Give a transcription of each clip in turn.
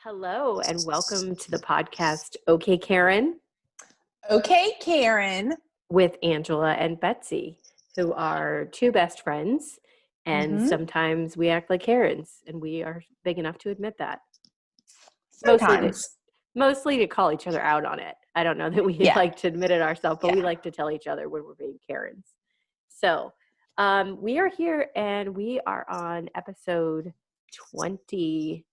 Hello, and welcome to the podcast, Okay, Karen, Okay, Karen. with Angela and Betsy, who are two best friends. And Mhm. sometimes we act like Karens, and we are big enough to admit that. Sometimes. Mostly to call each other out on it. I don't know that we Yeah. like to admit it ourselves, but we Yeah. like to tell each other when we're being Karens. So we are here, and we are on episode 22.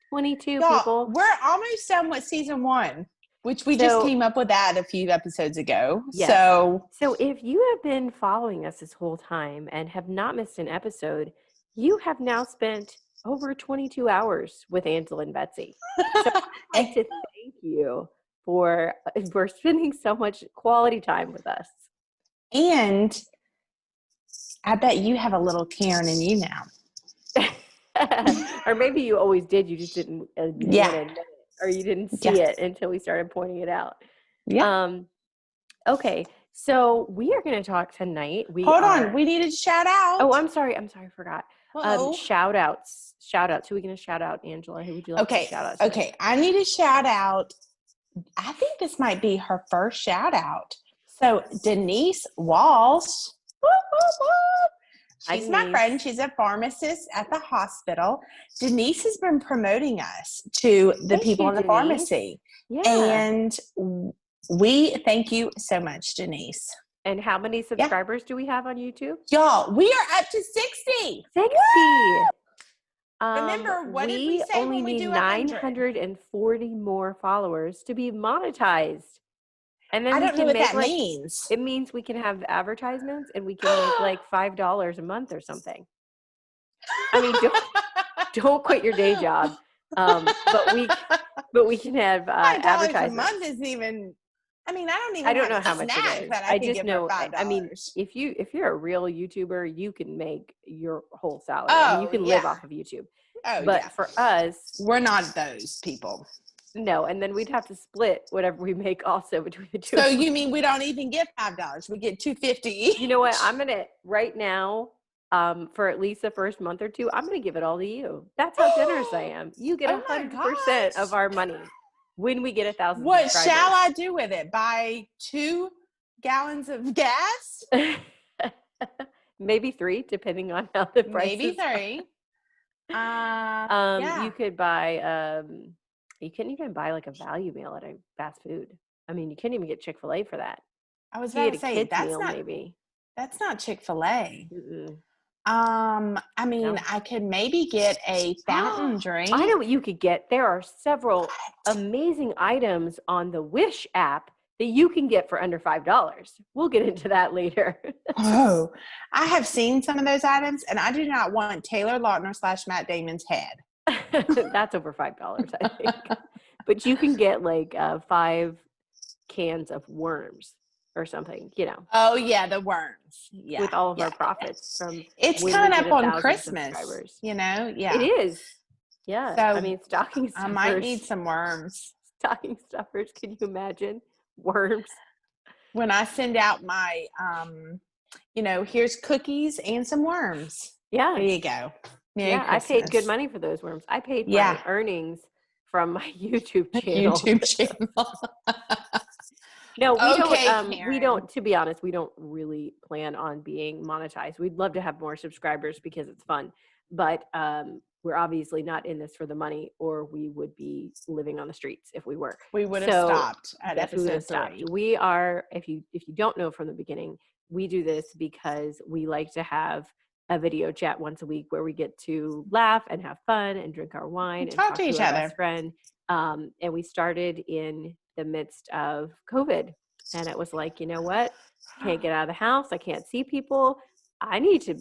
22, Y'all, people. we're almost done with season 1, which we just So- came up with that a few episodes ago. Yes. So if you have been following us this whole time and have not missed an episode, you have now spent over 22 hours with Angela and Betsy. So I'd like to thank you for spending so much quality time with us. And I bet you have a little Karen in you now. Or maybe you always did, you just didn't admit it, or you didn't see it until we started pointing it out. Yeah. Okay, so we are going to talk tonight. Hold on, we need a shout out. Oh, I'm sorry, I forgot. Uh-oh. Shout outs. Who are we going to shout out, Angela? Who would you like to shout out tonight? Okay, I need a shout out. I think this might be her first shout out. So Denise Walsh. She's my friend. She's a pharmacist at the hospital. Denise has been promoting us to the people in the pharmacy. Yeah. And we thank you so much, Denise. And how many subscribers do we have on YouTube? Y'all, we are up to 60. 60. Remember, what did we say only when we need do 940 more followers to be monetized. And then I don't know what that means. It means we can have advertisements and we can make like $5 a month or something. I mean, don't quit your day job. But we can have advertisements. $5 a month isn't even. I mean, I don't know how much it is. I just know. I mean, if you're a real YouTuber, you can make your whole salary. I mean, you can live off of YouTube. But for us, we're not those people. No, and then we'd have to split whatever we make also between the two. So you mean we don't even get $5? We get $2.50. You know what? I'm gonna right now. For at least the first month or two, I'm gonna give it all to you. That's how generous I am. You get 100% of our money when we get 1,000 What subscribers. shall I do with it? Buy 2 gallons of gas? Maybe 3, depending on how the price. Maybe 3. You could buy. You couldn't even buy like a value meal at a fast food. I mean, you couldn't even get Chick-fil-A for that. I was about to say that's not Chick-fil-A. Mm-mm. I mean, I could maybe get a fountain drink. I know what you could get. There are several amazing items on the Wish app that you can get for under $5. We'll get into that later. Oh, I have seen some of those items, and I do not want Taylor Lautner / Matt Damon's head. That's over $5, I think. But you can get like 5 cans of worms or something, you know. Oh yeah, the worms. Yeah, with all of our profits from. It's coming up on Christmas, you know. Yeah, it is. Yeah, so I mean, stocking stuffers. I might need some worms. Stocking stuffers. Can you imagine worms? When I send out my, here's cookies and some worms. Yeah, there you go. Merry Christmas. I paid good money for those worms. I paid my earnings from my YouTube channel. No, we don't, to be honest, we don't really plan on being monetized. We'd love to have more subscribers because it's fun, but we're obviously not in this for the money, or we would be living on the streets if we were. We would have stopped at episode 3. We are, if you don't know from the beginning, we do this because we like to have a video chat once a week where we get to laugh and have fun and drink our wine and talk to each other. Best friend. And we started in the midst of COVID, and it was like, you know what? I can't get out of the house. I can't see people. I need to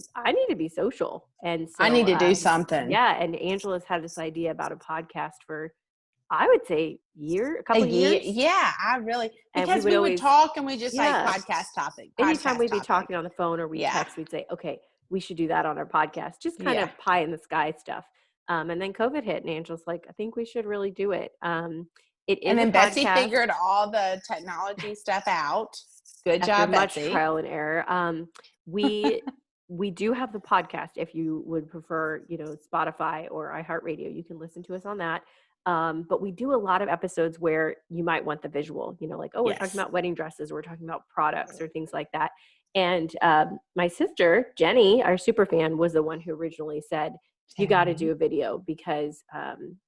be social. And so I need to do something. Yeah. And Angela's had this idea about a podcast for, I would say, a couple of years. Yeah, I really, because we would talk and we just like podcast topic. Anytime we'd be talking on the phone or we text, we'd say, okay, we should do that on our podcast. Just kind of pie in the sky stuff. And then COVID hit, and Angela's like, I think we should really do it. It is, and then Betsy figured all the technology stuff out. Good job, Betsy. Much trial and error. We we do have the podcast. If you would prefer, Spotify or iHeartRadio, you can listen to us on that. But we do a lot of episodes where you might want the visual, like, we're talking about wedding dresses, or we're talking about products or things like that. And my sister, Jenny, our super fan, was the one who originally said, you got to do a video because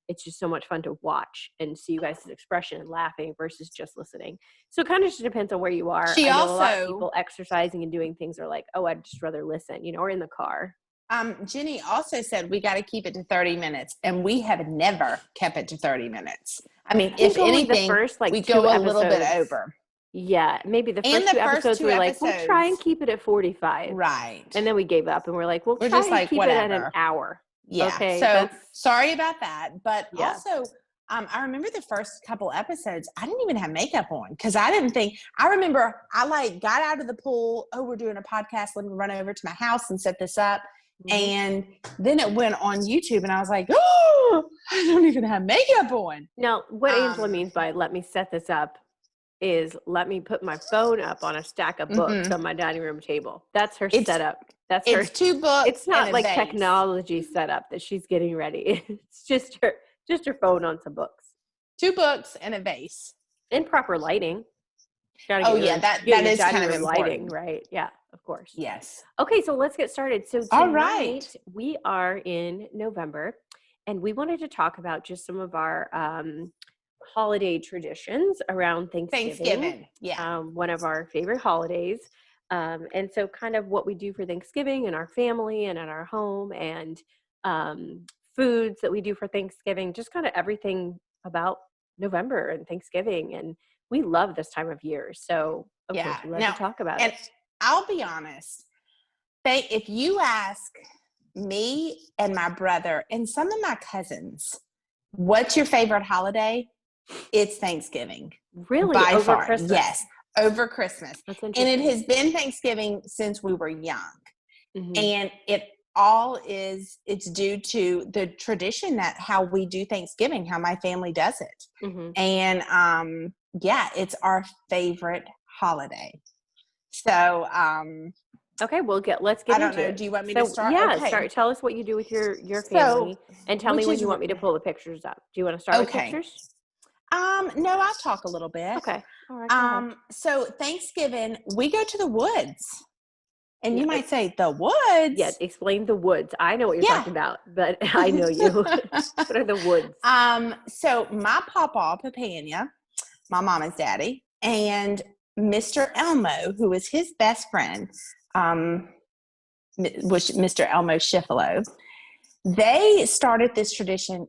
it's just so much fun to watch and see you guys' expression and laughing versus just listening. So it kind of just depends on where you are. I know a lot of people exercising and doing things are like, I'd just rather listen, or in the car. Jenny also said we got to keep it to 30 minutes, and we have never kept it to 30 minutes. I mean, if anything, the first, we go a little bit over. Yeah, maybe the first two episodes we were like, we'll try and keep it at 45. Right. And then we gave up and we're like, we'll try and keep it at an hour. Yeah. Okay. So sorry about that. But also, I remember the first couple episodes, I didn't even have makeup on because I remember I got out of the pool. Oh, we're doing a podcast. Let me run over to my house and set this up. Mm-hmm. And then it went on YouTube and I was like, oh, I don't even have makeup on. Now, what Angela means by let me set this up is let me put my phone up on a stack of books on my dining room table. That's her setup. It's 2 books. It's not like technology setup that she's getting ready. It's just her phone on some books. 2 books and a vase. In proper lighting. That is kind of lighting, right? Yeah, of course. Yes. Okay, so let's get started. So tonight we are in November, and we wanted to talk about just some of our holiday traditions around Thanksgiving. Yeah. One of our favorite holidays. And so kind of what we do for Thanksgiving in our family and at our home, and foods that we do for Thanksgiving, just kind of everything about November and Thanksgiving. And we love this time of year. So of course we like to talk about it. I'll be honest. If you ask me and my brother and some of my cousins, what's your favorite holiday? It's Thanksgiving. Really? By over far. Christmas? Yes. Over Christmas. That's and it has been Thanksgiving since we were young. Mm-hmm. And it's due to the tradition that how we do Thanksgiving, how my family does it. Mm-hmm. And it's our favorite holiday. So okay, let's get into it. Do you want me to start? Yeah, start. Tell us what you do with your family, and tell me when you want me to pull the pictures up. Do you want to start with pictures? No, I'll talk a little bit. Okay. All right. So Thanksgiving, we go to the woods. And you might say, the woods? Yeah, explain the woods. I know what you're talking about, but I know you. What are the woods? So my papa, Papania, my mama's daddy, and Mr. Elmo, who was his best friend, was Mr. Elmo Schifolo. They started this tradition,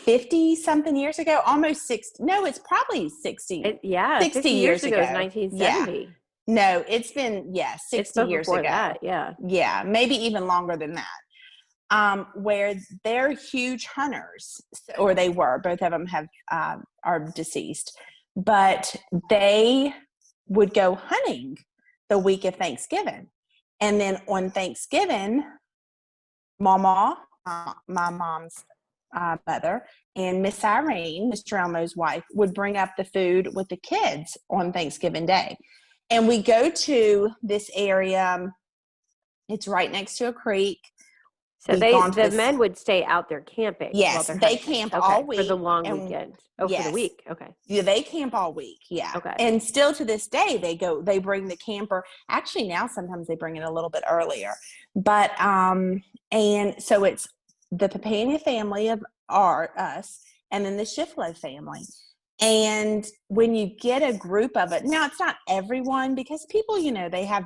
50-something years ago, almost 60. No, it's probably 60. 60 years ago. It was 1970. Yeah. No, it's been, 60 years ago. That, yeah. Yeah, maybe even longer than that. Where they're huge hunters, or they were. Both of them are deceased. But they would go hunting the week of Thanksgiving. And then on Thanksgiving, Mama, my mom's mother, and Miss Irene, Mr. Elmo's wife, would bring up the food with the kids on Thanksgiving Day. And we go to this area. It's right next to a creek. So the men would stay out there camping. Yes, they camp all week. For the long weekend. For the week. Okay. Yeah, they camp all week. Yeah. Okay. And still to this day, they bring the camper. Actually, now sometimes they bring it a little bit earlier. But, and so it's the Papania family of us, and then the Schifolo family. And when you get a group of it, now it's not everyone, because people, they have.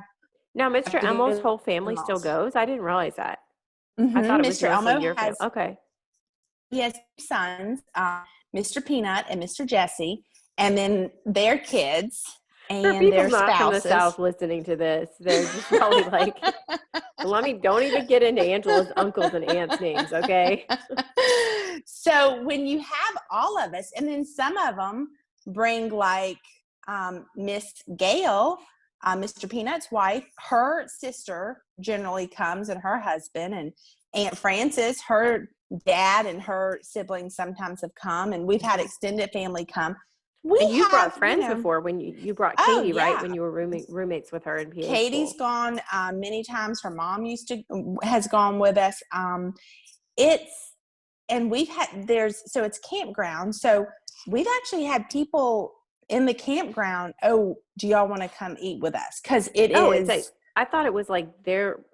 Now, Mr. Elmo's whole family still goes? I didn't realize that. Mm-hmm. I thought it was Mr. Elmo your family. Okay. He has 2 sons, Mr. Peanut and Mr. Jesse, and then their kids and their spouses. For people not from the South listening to this, they're just probably like, don't even get into Angela's uncles and aunts' names, okay? So when you have all of us, and then some of them bring Miss Gail, Mr. Peanut's wife, her sister generally comes, and her husband, and Aunt Frances, her dad and her siblings sometimes have come, and we've had extended family come. And you brought friends before when you brought Katie, right? When you were roommates with her in PA Katie's school. gone many times. Her mom has gone with us. It's campground. So we've actually had people in the campground. Oh, do y'all want to come eat with us? Because I thought it was like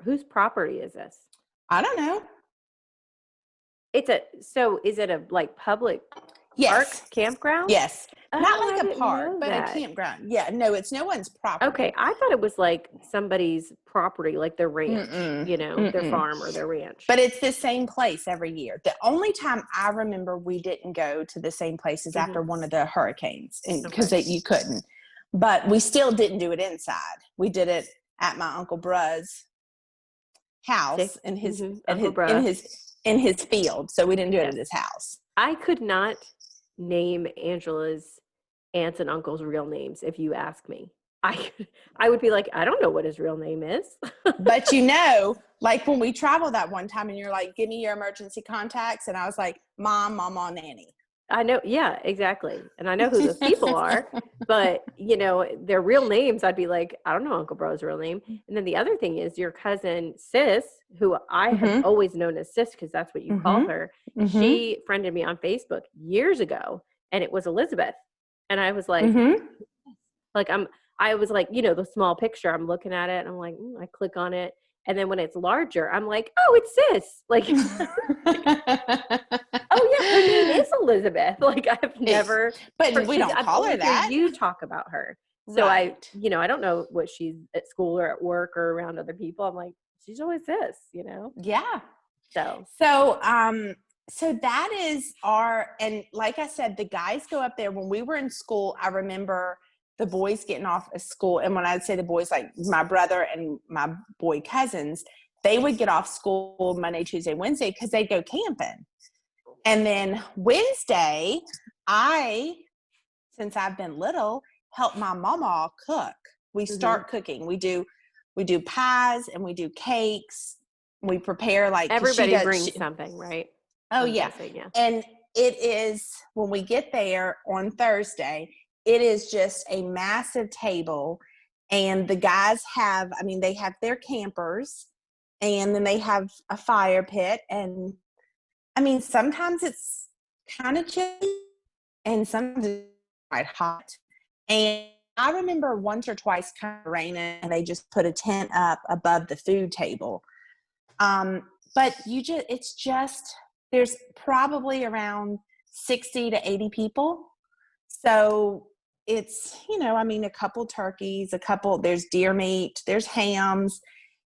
whose property is this? I don't know. Is it a like public park campground? Yes. Not like a park, but a campground. Yeah, no, it's no one's property. Okay, I thought it was like somebody's property, like their ranch, their farm or their ranch. But it's the same place every year. The only time I remember we didn't go to the same place is after one of the hurricanes, because you couldn't. But we still didn't do it inside. We did it at my Uncle Bruh's house in his field. So we didn't do it at his house. I could not name Angela's aunts and uncles' real names if you ask me. I would be like, I don't know what his real name is. But like when we traveled that one time and you're like, give me your emergency contacts. And I was like, Mom, Mama, Nanny. I know. Yeah, exactly. And I know who those people are, but their real names, I'd be like, I don't know Uncle Bro's real name. And then the other thing is your cousin Sis, who I have always known as Sis, because that's what you call her. She friended me on Facebook years ago, and it was Elizabeth. And I was like, I was like, the small picture, I'm looking at it and I'm like, I click on it. And then when it's larger, I'm like, oh, it's Sis. Like, oh yeah, her name is Elizabeth. Like I've never, but we don't call her that. You talk about her. So right. I don't know what she's at school or at work or around other people. I'm like, she's always Sis, Yeah. So that is and like I said, the guys go up there. When we were in school, I remember the boys getting off of school. And when I'd say the boys, like my brother and my boy cousins, they would get off school Monday, Tuesday, Wednesday, because they'd go camping. And then Wednesday, since I've been little, help my mama cook. We start cooking. We do pies and we do cakes. We prepare like everybody brings something, right? Oh yeah. And it is, when we get there on Thursday, it is just a massive table, and the guys they have their campers, and then they have a fire pit, and sometimes it's kind of chilly and sometimes it's quite hot. And I remember once or twice kind of raining and they just put a tent up above the food table. But there's probably around 60 to 80 people. So it's, a couple turkeys, there's deer meat, there's hams.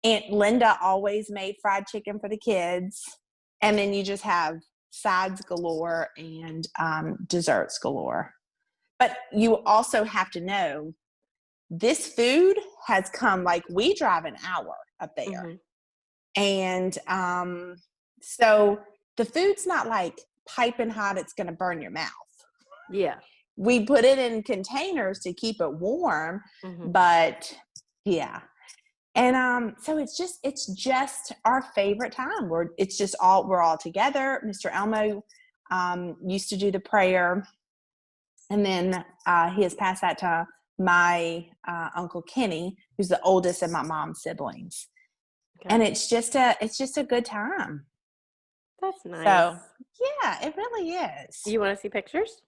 Aunt Linda always made fried chicken for the kids. And then you just have sides galore and desserts galore. But you also have to know this food has come, like we drive an hour up there. And so the food's not like piping hot, it's going to burn your mouth. Yeah. We put it in containers to keep it warm, but yeah. And so it's just our favorite time. We're all together. Mr. Elmo used to do the prayer, and then he has passed that to my Uncle Kenny, who's the oldest of my mom's siblings. Okay. And it's just a good time. That's nice. So yeah, it really is. You want to see pictures?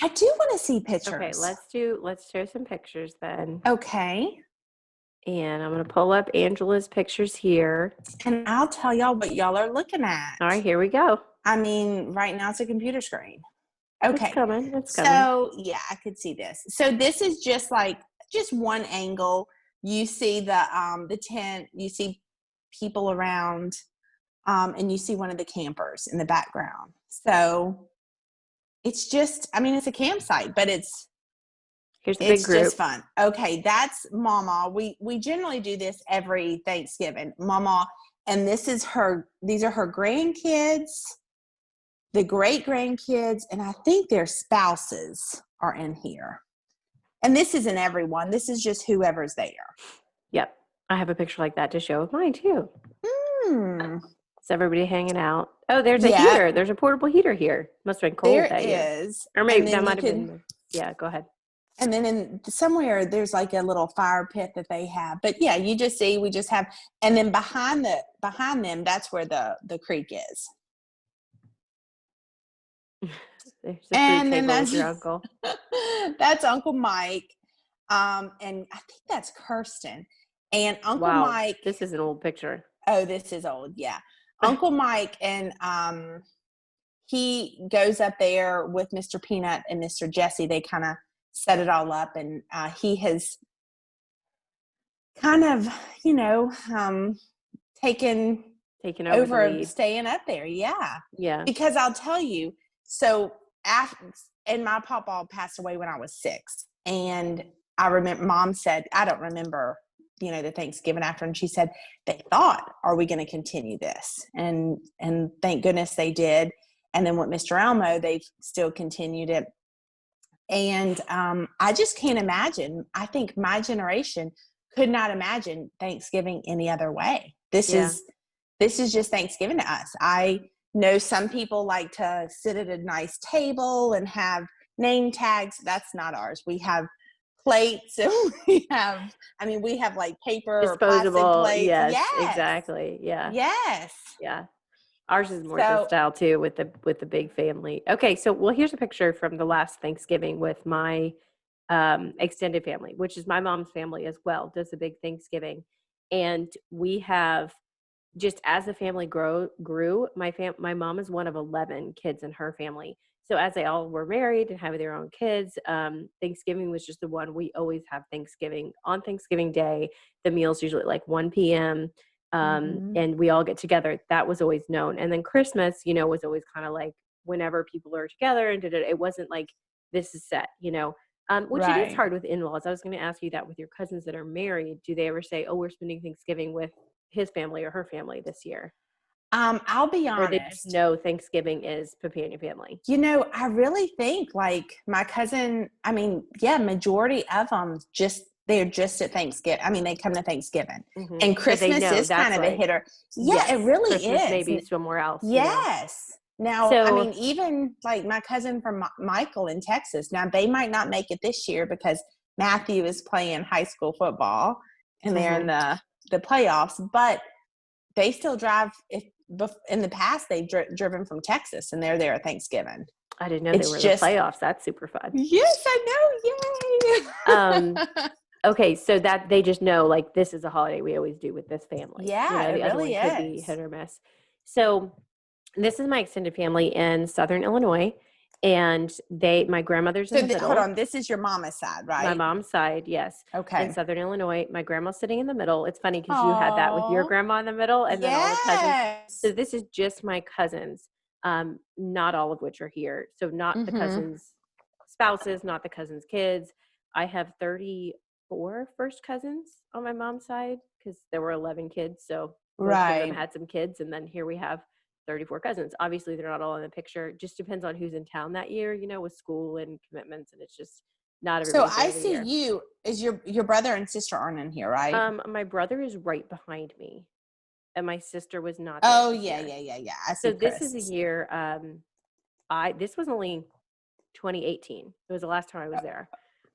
I do want to see pictures. Okay, let's show some pictures then. Okay. And I'm going to pull up Angela's pictures here. And I'll tell y'all what y'all are looking at. All right, here we go. Right now it's a computer screen. Okay. It's coming. So yeah, I could see this. So this is just one angle. You see the tent, you see people around, and you see one of the campers in the background. So it's just, it's a campsite, but here's the big group. It's just fun. Okay, that's Mama. We generally do this every Thanksgiving. Mama, and these are her grandkids, the great grandkids, and I think their spouses are in here. And this isn't everyone. This is just whoever's there. Yep. I have a picture like that to show of mine too. Is everybody hanging out? Oh, there's a heater. There's a portable heater here. Must have been cold that year. There is. Or maybe that might have been. Yeah, go ahead. And then in somewhere there's like a little fire pit that they have. But yeah, you just see, we just have, and then behind them, that's where the creek is. There's a food And then table with your uncle. that's Uncle Mike. And I think that's Kirsten. And Uncle Mike. This is an old picture. Oh, this is old. Yeah. Uncle Mike, and he goes up there with Mr. Peanut and Mr. Jesse. They kind of set it all up, and he has kind of, taken over staying up there. Yeah. Yeah. Because I'll tell you, so and my papa passed away when I was 6. And I remember Mom said, I don't remember, the Thanksgiving after. And she said, they thought, are we going to continue this? And thank goodness they did. And then with Mr. Elmo, they've still continued it. And I just can't imagine. I think my generation could not imagine Thanksgiving any other way. This is just Thanksgiving to us. I know some people like to sit at a nice table and have name tags. That's not ours. We have plates, and we have like paper disposable or plastic plates. Yes, exactly. Yeah. Yes. Yeah. Ours is more this style too, with the big family. Okay, so here's a picture from the last Thanksgiving with my extended family, which is my mom's family as well, does a big Thanksgiving. And we have, just as the family grew, my mom is one of 11 kids in her family. So as they all were married and having their own kids, Thanksgiving was just the one we always have Thanksgiving. On Thanksgiving Day, the meal's usually like 1 p.m. And we all get together. That was always known. And then Christmas, was always kind of like whenever people are together, and it wasn't like this is set, which it is hard with in-laws. I was going to ask you that with your cousins that are married. Do they ever say, oh, we're spending Thanksgiving with his family or her family this year? I'll be honest. Or they just know Thanksgiving is Papania family. I really think like my cousin, majority of them they're just at Thanksgiving. They come to Thanksgiving. Mm-hmm. And Christmas is kind of a hitter. Yeah, yes, it really Christmas is. Maybe somewhere else. Yes. Now, even like my cousin from Michael in Texas, now they might not make it this year because Matthew is playing high school football and they're in the playoffs, but they still drive. In the past, they've driven from Texas and they're there at Thanksgiving. I didn't know they were in the playoffs. That's super fun. Yes, I know. Yay. Okay, so that they just know, like, this is a holiday we always do with this family. Yeah, the it really other one could be hit or miss. So this is my extended family in Southern Illinois, and my grandmother's in the middle. Hold on, this is your mama's side, right? My mom's side, yes. Okay. In Southern Illinois, my grandma's sitting in the middle. It's funny because you had that with your grandma in the middle, and then all the cousins. So this is just my cousins, not all of which are here. So not the cousins' spouses, not the cousins' kids. I have 34 first cousins on my mom's side because there were 11 kids. So most of them had some kids. And then here we have 34 cousins. Obviously, they're not all in the picture. Just depends on who's in town that year, with school and commitments. And it's just not everybody. So I see you, is your brother and sister aren't in here, right? My brother is right behind me. And my sister was not. Oh, yeah. I see so Chris. This is a year, this was only 2018. It was the last time I was there.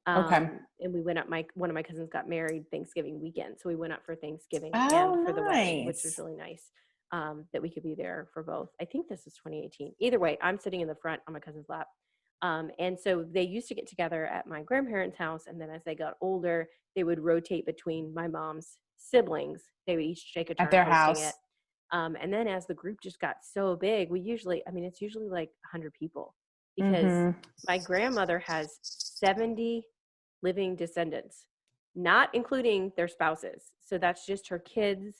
Okay. And we went up, one of my cousins got married Thanksgiving weekend. So we went up for Thanksgiving and for the wedding, which was really nice, that we could be there for both. I think this was 2018. Either way, I'm sitting in the front on my cousin's lap. And so they used to get together at my grandparents' house. And then as they got older, they would rotate between my mom's siblings. They would each take a turn at their house. It. And then as the group just got so big, it's usually like 100 people because my grandmother has 70 living descendants, not including their spouses. So that's just her kids,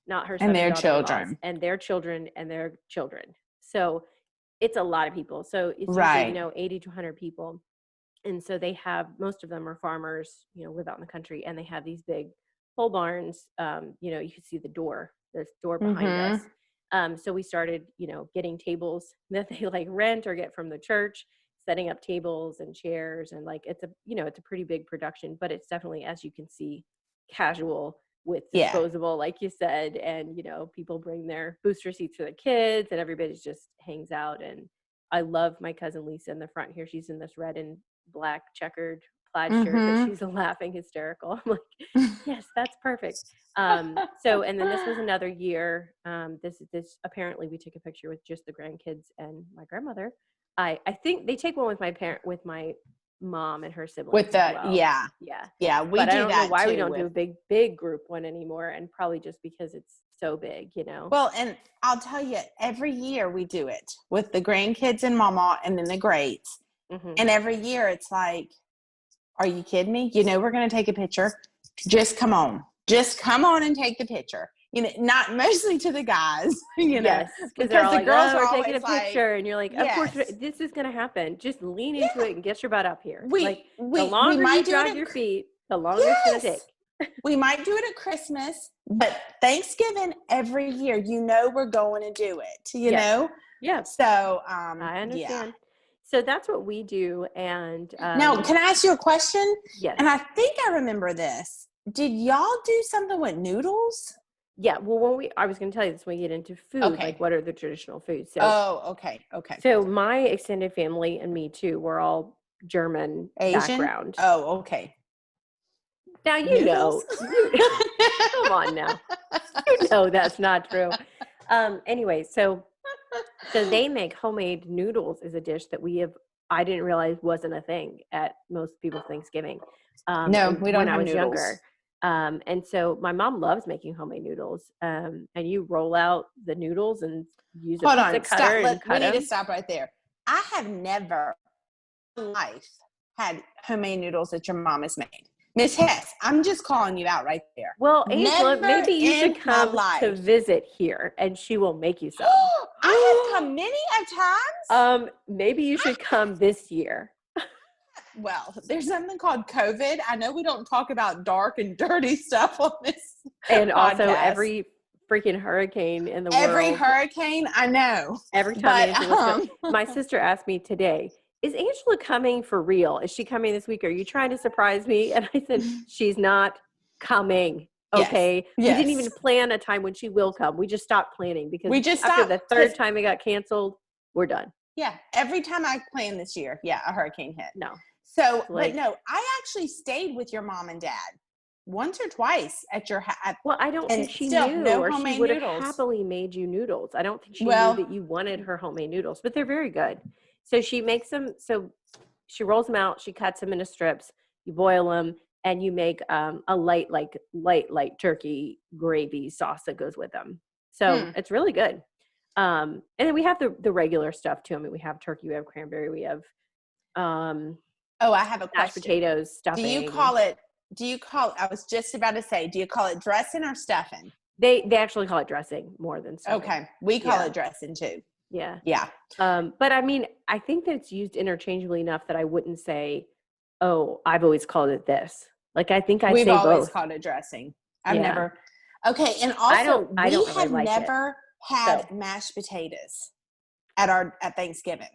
not her and their children and their children and their children. So it's a lot of people. So it's usually, 80 to 100 people. And so they have, most of them are farmers, live out in the country, and they have these big pole barns. You can see the door behind us. So we started, getting tables that they like rent or get from the church, setting up tables and chairs. And like, it's a pretty big production, but it's definitely, as you can see, casual with disposable, like you said. And, people bring their booster seats for the kids and everybody just hangs out. And I love my cousin Lisa in the front here. She's in this red and black checkered plaid shirt that she's laughing hysterical. I'm like, yes, that's perfect. So, and then this was another year. This apparently we took a picture with just the grandkids and my grandmother. I think they take one with with my mom and her siblings with the as well. yeah. We but do I don't that know why too we don't do a big group one anymore, and probably just because it's so big, you know. Well, and I'll tell you, every year we do it with the grandkids and mama and then the greats. And every year it's like, are you kidding me? You know, we're going to take a picture. Just come on and take the picture. You know, not mostly to the guys, you know, yes, because the like, girls are taking a picture, and you're like, of course, this is going to happen. Just lean into it and get your butt up here. The longer you drag your feet, the longer it's going to take. We might do it at Christmas, but Thanksgiving every year, you know, we're going to do it, you know? Yeah. So, I understand. Yeah. So that's what we do. And now, can I ask you a question? Yes. And I think I remember this. Did y'all do something with noodles? Yeah. Well, I was going to tell you this when we get into food, like what are the traditional foods? So, okay. So my extended family and me too, we're all German Asian background. Oh, okay. Now, you know, come on now. You know that's not true. Anyway, so they make homemade noodles is a dish that I didn't realize wasn't a thing at most people's Thanksgiving. No, we don't when have I was noodles. Younger. And so my mom loves making homemade noodles. And you roll out the noodles and use a pizza cutter and cut them. We need to stop right there. I have never in life had homemade noodles that your mom has made. Miss Hess, I'm just calling you out right there. Well, Angela, maybe you should come to visit here and she will make you some. I have come many a times. Maybe you should come this year. Well, there's something called COVID. I know we don't talk about dark and dirty stuff on this and podcast. Also every freaking hurricane in the world. Every hurricane, I know. Every time my sister asked me today, is Angela coming for real? Is she coming this week? Are you trying to surprise me? And I said, she's not coming. Okay. Yes. We didn't even plan a time when she will come. We just stopped planning because after the third time it got canceled, we're done. Yeah. Every time I planned this year, a hurricane hit. No. So, but no, I actually stayed with your mom and dad once or twice at your house. Well, I don't think she knew, or she would have happily made you noodles. I don't think she knew that you wanted her homemade noodles, but they're very good. So she makes them. So she rolls them out. She cuts them into strips. You boil them, and you make a light turkey gravy sauce that goes with them. So it's really good. And then we have the regular stuff too. I mean, we have turkey, we have cranberry, we have I have a question. Mashed potatoes, stuffing. Do you call it? I was just about to say, do you call it dressing or stuffing? They actually call it dressing more than stuffing. Okay, we call it dressing too. Yeah. Yeah. But I mean, I think that it's used interchangeably enough that I wouldn't say, oh, I've always called it this. Like, I think I'd say both. We've always called it dressing. I've never. Okay. And also, we have never had mashed potatoes at Thanksgiving.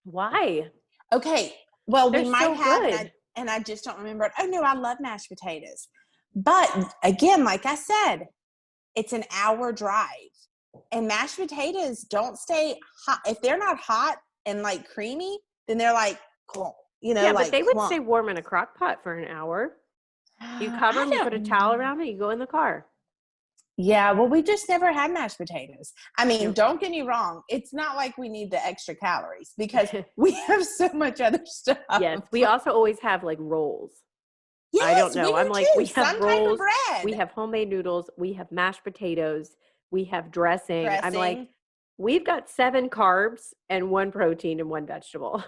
Why? Okay. Well, They're we might have, and I just don't remember it. Oh no, I love mashed potatoes. But again, like I said, it's an hour drive. And mashed potatoes don't stay hot. If they're not hot and like creamy, then they're like, cool. You know, but they would stay warm in a crock pot for an hour. You cover them, you put a towel around it, you go in the car. Yeah, well, we just never had mashed potatoes. I mean, don't get me wrong. It's not like we need the extra calories because we have so much other stuff. Yes, we also always have like rolls. Yes, I don't know. I'm like, we have rolls. Type of bread. We have homemade noodles. We have mashed potatoes. We have dressing. I'm like, we've got 7 carbs and 1 protein and 1 vegetable.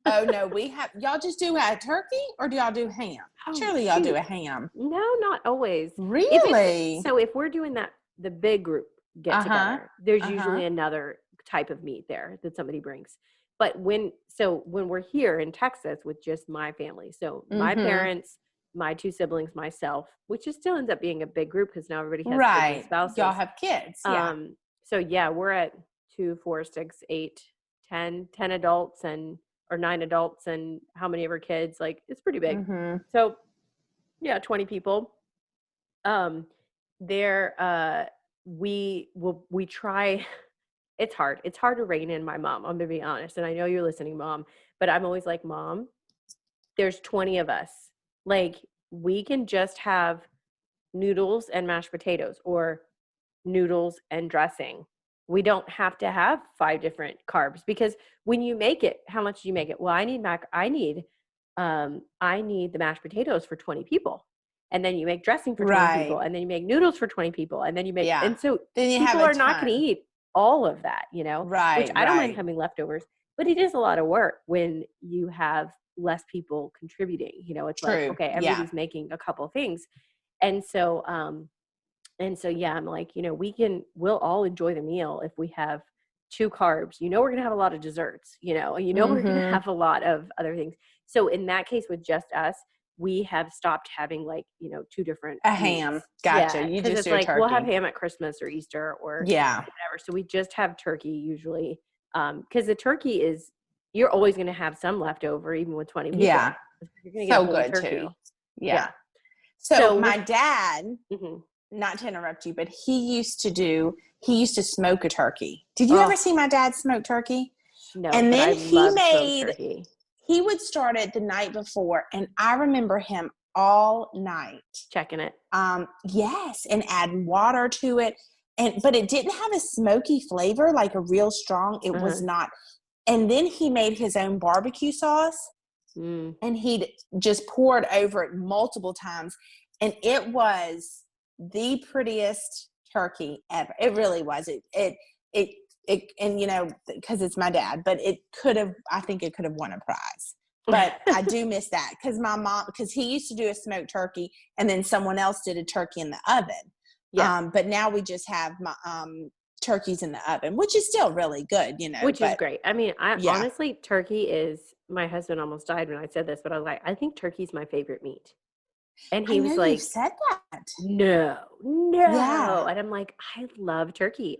Oh, no, y'all just do a turkey or do y'all do ham? Surely y'all do a ham. No, not always. Really? So if we're doing the big group get together, there's usually another type of meat there that somebody brings. But when we're here in Texas with just my family, so my parents, my 2 siblings, myself, which still ends up being a big group because now everybody has kids and spouses. Y'all have kids. Yeah. So yeah, we're at 2, 4, 6, 8, 10 adults or 9 adults and how many of our kids, like it's pretty big. So yeah, 20 people. We try. It's hard to rein in my mom. I'm gonna be honest. And I know you're listening, Mom, but I'm always like, Mom, there's 20 of us. Like, we can just have noodles and mashed potatoes or noodles and dressing. We don't have to have 5 different carbs, because when you make it, how much do you make it? Well, I need the mashed potatoes for 20 people. And then you make dressing for 20 people, and then you make noodles for 20 people, and then you make, and so people are not going to eat all of that, you know, which I don't mind having leftovers, but it is a lot of work when you have less people contributing, you know. It's like, okay, everybody's making a couple of things. And so, yeah, I'm like, you know, we'll all enjoy the meal if we have 2 carbs. You know, we're going to have a lot of desserts, you know, we're going to have a lot of other things. So in that case, with just us, we have stopped having, like, you know, 2 different meats. Ham. Gotcha. Yeah, you just it's do like, turkey. we'll have ham at Christmas or Easter or whatever. So we just have turkey usually. Because the turkey you're always going to have some left over, even with 20 people. Yeah. You're going to get a whole good turkey. too. Yeah. So my dad, not to interrupt you, but he used to smoke a turkey. Did you ever see my dad smoke turkey? No. And then he would start it the night before, and I remember him all night checking it. Yes, and adding water to it, but it didn't have a smoky flavor, like a real strong. It was not. And then he made his own barbecue sauce, and he'd just pour it over it multiple times, and it was the prettiest turkey ever. It really was. It and, you know, because it's my dad, but I think it could have won a prize. But I do miss that, because he used to do a smoked turkey, and then someone else did a turkey in the oven. Yeah. But now we just have turkeys in the oven, which is still really good, you know. Which is great. I mean, honestly, turkey is, my husband almost died when I said this, but I was like, I think turkey's my favorite meat. And he was like, you said that. No. Yeah. And I'm like, I love turkey.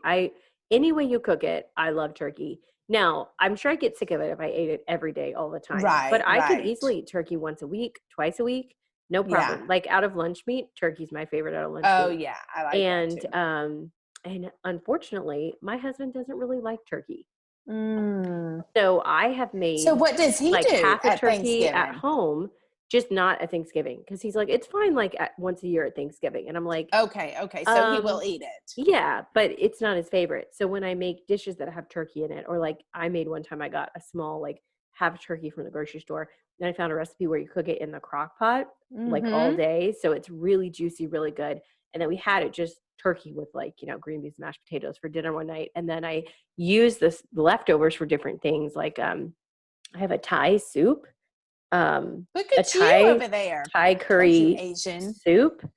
Any way you cook it, I love turkey. Now, I'm sure I get sick of it if I ate it every day all the time. But I could easily eat turkey once a week, twice a week. No problem. Yeah. Like, out of lunch meat, turkey's my favorite out of lunch meat. Oh, yeah. I like that too. And unfortunately, my husband doesn't really like turkey. So I have made. So what does he do half a turkey at home, just not at Thanksgiving, because he's like, it's fine, like, once a year at Thanksgiving. And I'm like, okay. So he will eat it. Yeah, but it's not his favorite. So when I make dishes that have turkey in it, or like I made one time, I got a small, like, half turkey from the grocery store. And I found a recipe where you cook it in the crock pot, like, all day. So it's really juicy, really good. And then we had it just turkey with, like, you know, green beans, mashed potatoes for dinner one night. And then I used the leftovers for different things. Like, I have a Thai soup. Look at you over there. Thai curry Asian soup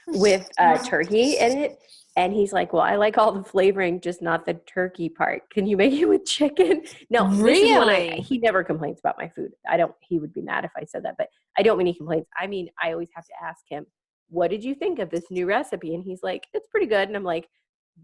with turkey in it. And he's like, well, I like all the flavoring, just not the turkey part. Can you make it with chicken? No, really? He never complains about my food. He would be mad if I said that, but I don't mean he complains. I mean, I always have to ask him, what did you think of this new recipe? And he's like, it's pretty good. And I'm like,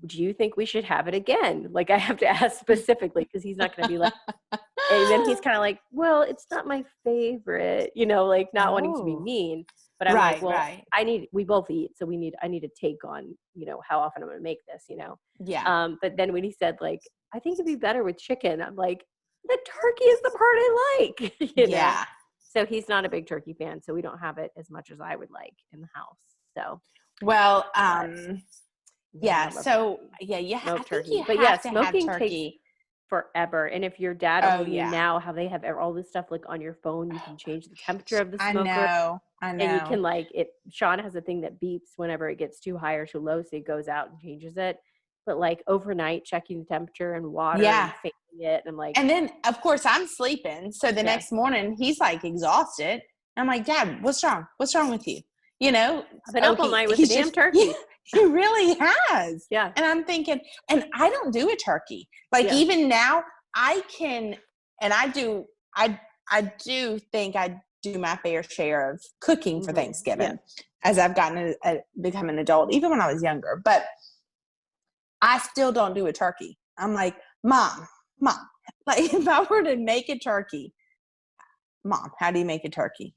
do you think we should have it again? Like, I have to ask specifically, because he's not going to be like, and then he's kind of like, well, it's not my favorite, you know, like, not wanting to be mean. But I'm like, well, we both eat. So I need to take on, you know, how often I'm going to make this, you know? Yeah. But then when he said, like, I think it'd be better with chicken, I'm like, the turkey is the part I like. You know? So he's not a big turkey fan. So we don't have it as much as I would like in the house. So, well, yeah. So you have turkey. But yeah, smoking takes forever. And if your dad will now, how they have all this stuff, like, on your phone, you can change the temperature of the smoker. I know. And you can, like, Sean has a thing that beeps whenever it gets too high or too low, so he goes out and changes it. But, like, overnight, checking the temperature and water and fanning it, and I'm like, and then of course I'm sleeping, so the next morning he's like exhausted. I'm like, Dad, what's wrong with you? You know, I've been up all night with the damn turkey. He really has. Yeah. And I'm thinking, and I don't do a turkey. Like, even now I can, and I do think I do my fair share of cooking for Thanksgiving as I've gotten become an adult, even when I was younger. But I still don't do a turkey. I'm like, Mom, like, if I were to make a turkey, Mom, how do you make a turkey?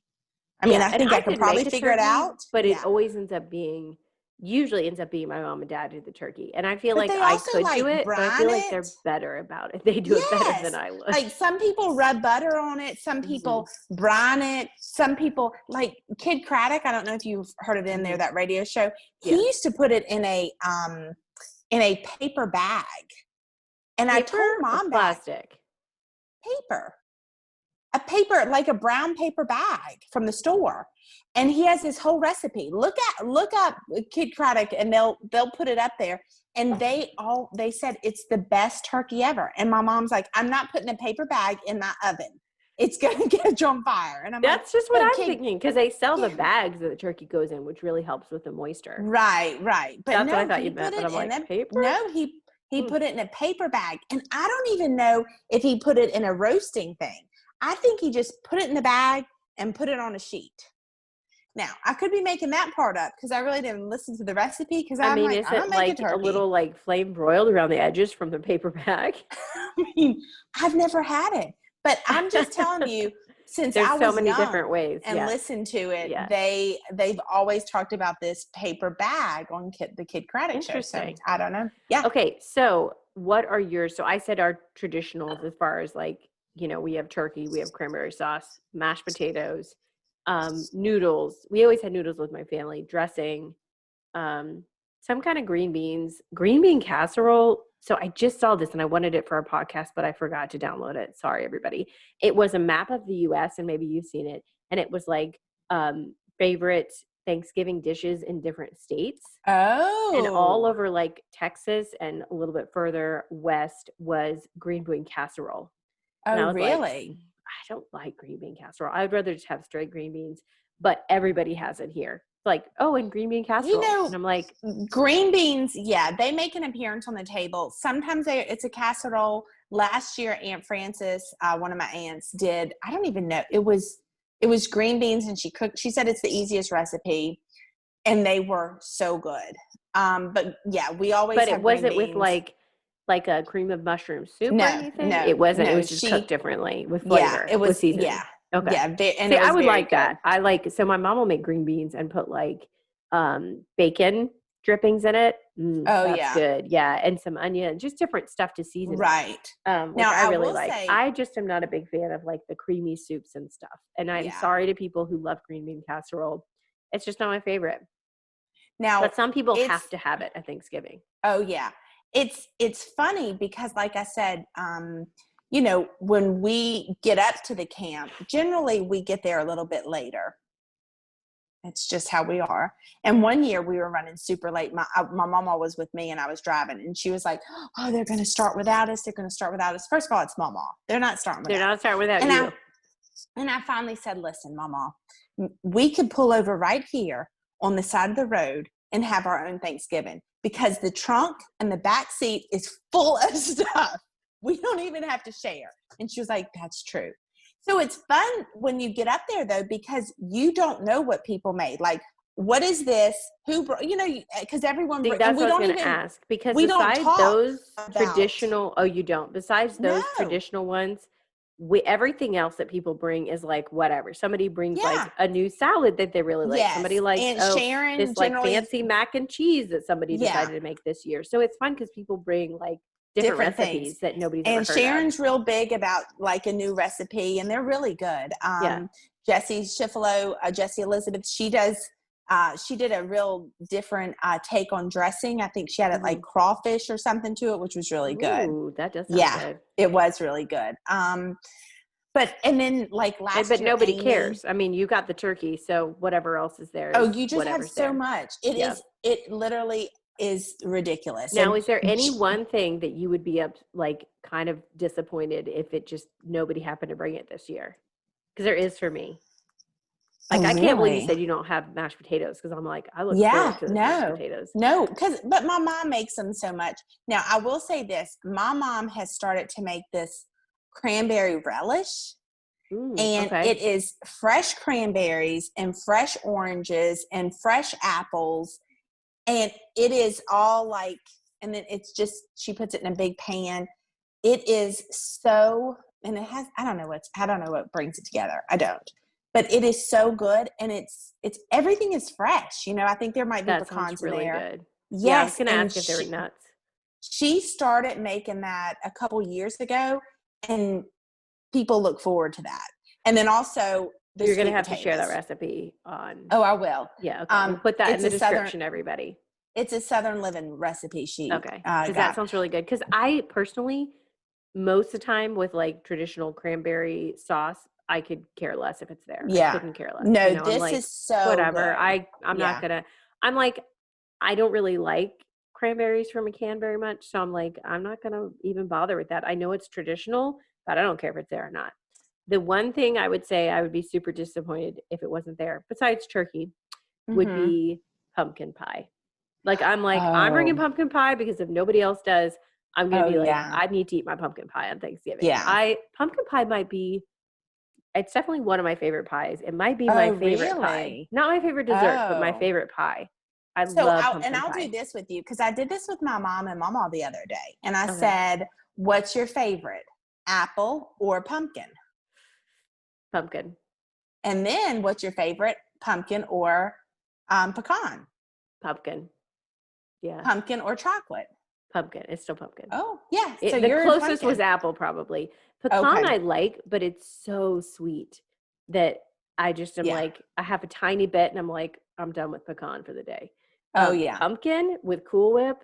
I mean, I think I could probably figure it out. But it always ends up being usually ends up being my mom and dad do the turkey. And I feel But like they I also could do it, but I feel like it. they're better about it. They do it better than Yes. I would. Like some people rub butter on it. Some people brine it. Some people like Kid Craddock. I don't know if you've heard it in there, that radio show. He used to put it in a paper bag. And Paper I told Mom plastic. Paper. A paper, like a brown paper bag from the store. And he has his whole recipe. Look up Kid Craddock and they'll put it up there. And they said it's the best turkey ever. And my mom's like, I'm not putting a paper bag in my oven. It's going to catch on fire. And That's just what I'm thinking, because they sell the bags that the turkey goes in, which really helps with the moisture. Right. But that's what I thought you meant. But I'm like, paper? No, he put it in a paper bag. And I don't even know if he put it in a roasting thing. I think he just put it in the bag and put it on a sheet. Now, I could be making that part up because I really didn't listen to the recipe. Because I mean, is it like a little like flame broiled around the edges from the paper bag? I mean, I've never had it, but I'm just telling you, since there's I was so many young different ways and listened to it, they've always talked about this paper bag on the Kid Craddock show. So I don't know. Yeah. Okay, so what are yours? So I said our traditionals as far as like, you know, we have turkey, we have cranberry sauce, mashed potatoes, noodles. We always had noodles with my family, dressing, some kind of green bean casserole. So I just saw this and I wanted it for our podcast, but I forgot to download it. Sorry, everybody. It was a map of the US and maybe you've seen it. And it was like favorite Thanksgiving dishes in different states. Oh. And all over like Texas and a little bit further west was green bean casserole. Oh, really? Like, I don't like green bean casserole. I'd rather just have straight green beans, but everybody has it here. Like, oh, and green bean casserole. You know, and I'm like, green beans, they make an appearance on the table. Sometimes it's a casserole. Last year, Aunt Frances, one of my aunts, did, I don't even know, it was green beans and she said it's the easiest recipe and they were so good. But yeah, we always but have it wasn't green beans. with like a cream of mushroom soup or anything? No, it wasn't. It was just cooked differently with flavor. Yeah, it was, with seasoning. Yeah. Okay. Yeah. And see, I would like good. That. I like, so my mom will make green beans and put like bacon drippings in it. That's good. Yeah. And some onion, just different stuff to season. Right. Which now, I really like. I just am not a big fan of like the creamy soups and stuff. And I'm sorry to people who love green bean casserole. It's just not my favorite. Now, but some people have to have it at Thanksgiving. Oh yeah. It's funny because like I said, you know, when we get up to the camp, generally we get there a little bit later. It's just how we are. And one year we were running super late. My mama was with me and I was driving and she was like, oh, they're going to start without us. They're going to start without us. First of all, it's mama. They're not starting without us. They're not starting without you. And I finally said, listen, mama, we could pull over right here on the side of the road and have our own Thanksgiving because the trunk and the back seat is full of stuff. We don't even have to share. And she was like, that's true. So it's fun when you get up there though, because you don't know what people made. Like, what is this? Who, you know, because everyone, that's what I was going to ask, because besides those traditional, you don't, besides those traditional ones, everything else that people bring is like whatever. Somebody brings like a new salad that they really like. Yes. Somebody likes Sharon, this like fancy mac and cheese that somebody decided to make this year. So it's fun because people bring like different recipes things that nobody's ever heard Sharon's of. Real big about like a new recipe and they're really good. Jessie Schifolo, Jessie Elizabeth, she did a real different take on dressing. I think she had it like crawfish or something to it, which was really good. Ooh, that does sound good. It was really good. But and then like last year, nobody cares. I mean, you got the turkey, so whatever else is there. Oh, you just have so much. It literally is ridiculous. Now, is there any one thing that you would be like kind of disappointed if it just nobody happened to bring it this year? Because there is for me. Like, I can't believe you said you don't have mashed potatoes because I'm like, I look forward to the mashed potatoes. No, but my mom makes them so much. Now, I will say this. My mom has started to make this cranberry relish. And it is fresh cranberries and fresh oranges and fresh apples. And it is all like, and then it's just, she puts it in a big pan. It is so, and it has, I don't know what brings it together. I don't. but it is so good. And it's everything is fresh. You know, I think there might be pecans really in there. Good. Yes. Yeah, I was going to ask if they were nuts. She started making that a couple years ago, and people look forward to that. And then also you're going to have to share that recipe on. Oh, I will. Yeah. Okay. We'll put that in the description, everybody. It's a Southern Living recipe sheet. Okay. Because that sounds really good. Because I personally, most of the time with like traditional cranberry sauce, I could care less if it's there. Yeah. I couldn't care less. No, you know, this is so whatever. good. I'm not gonna. I'm like, I don't really like cranberries from a can very much, so I'm like, I'm not gonna even bother with that. I know it's traditional, but I don't care if it's there or not. The one thing I would say I would be super disappointed if it wasn't there, besides turkey, would be pumpkin pie. Like, I'm bringing pumpkin pie because if nobody else does, I'm going to be like, I need to eat my pumpkin pie on Thanksgiving. Yeah. Pumpkin pie might be, it's definitely one of my favorite pies. It might be my favorite pie. Not my favorite dessert, but my favorite pie. I love pumpkin pie. And I'll do this with you because I did this with my mom and Mama the other day. And I said, what's your favorite, apple or pumpkin? Pumpkin. And then what's your favorite, pumpkin or pecan? Pumpkin. Yeah. Pumpkin or chocolate? Pumpkin. It's still pumpkin. Oh, yeah. So the closest was apple, probably. Pecan I like, but it's so sweet that I just am like, I have a tiny bit and I'm like, I'm done with pecan for the day. Pumpkin with Cool Whip.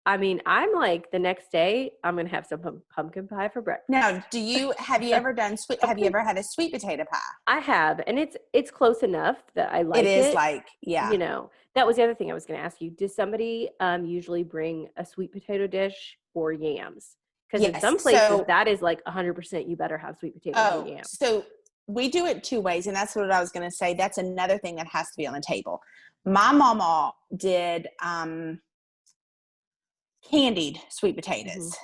I mean, I'm like, the next day I'm going to have some pumpkin pie for breakfast. Now, have you ever had a sweet potato pie? I have. And it's close enough that I like it. It is like, yeah. You know, that was the other thing I was going to ask you. Does somebody usually bring a sweet potato dish or yams? Because in some places that is like 100% you better have sweet potatoes and yams. So we do it two ways. And that's what I was going to say. That's another thing that has to be on the table. My mama did candied sweet potatoes.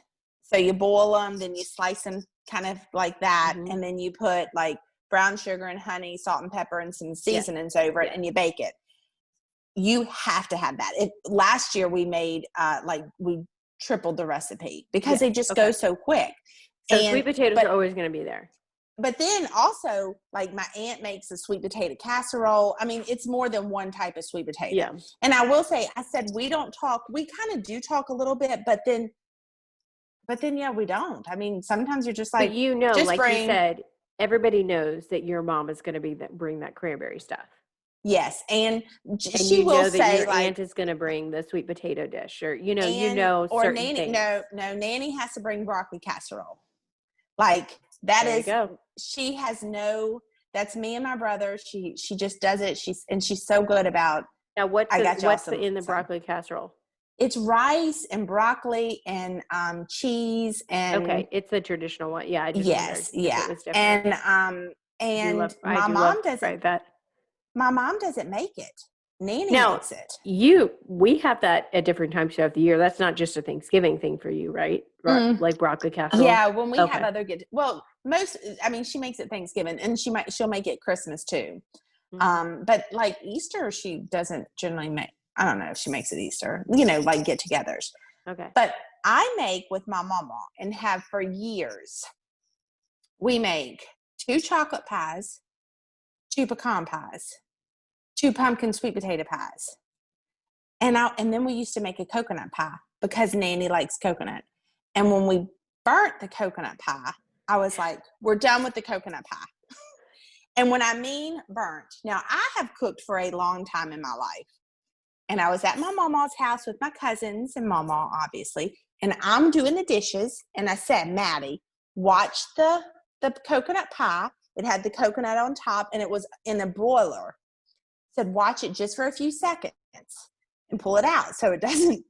So you boil them, then you slice them kind of like that. And then you put like brown sugar and honey, salt and pepper, and some seasonings over it, and you bake it. You have to have that. Last year we made we tripled the recipe because they just go so quick. So sweet potatoes are always going to be there. But then also, like, my aunt makes a sweet potato casserole. I mean, it's more than one type of sweet potato. Yeah. And I will say, I said, we don't talk. We kind of do talk a little bit, but then, yeah, we don't. I mean, sometimes you're just like, but you said, everybody knows that your mom is going to bring that cranberry stuff. Yes. And she will say, that your aunt is going to bring the sweet potato dish, or, certain things. No, Nanny has to bring broccoli casserole. Like, she has that's me and my brother. She just does it. She's so good about. Now what's in the broccoli casserole? It's rice and broccoli and cheese and. Okay, it's the traditional one. Yeah, I just yes, yeah, and my mom doesn't. My mom doesn't make it. Nanny makes it. We have that at different times throughout the year. That's not just a Thanksgiving thing for you, right? Like broccoli casserole. Yeah, when we have other she makes it Thanksgiving, and she'll make it Christmas too. But like Easter, she doesn't generally make. I don't know if she makes it Easter. Like get-togethers. Okay. But I make with my mama and have for years. We make 2 chocolate pies, 2 pecan pies, 2 pumpkin sweet potato pies. And then we used to make a coconut pie because Nanny likes coconut. And when we burnt the coconut pie, I was like, we're done with the coconut pie. And when I mean burnt, now I have cooked for a long time in my life. And I was at my mama's house with my cousins and mama, obviously. And I'm doing the dishes. And I said, Maddie, watch the coconut pie. It had the coconut on top and it was in a broiler. Said, watch it just for a few seconds and pull it out so it doesn't,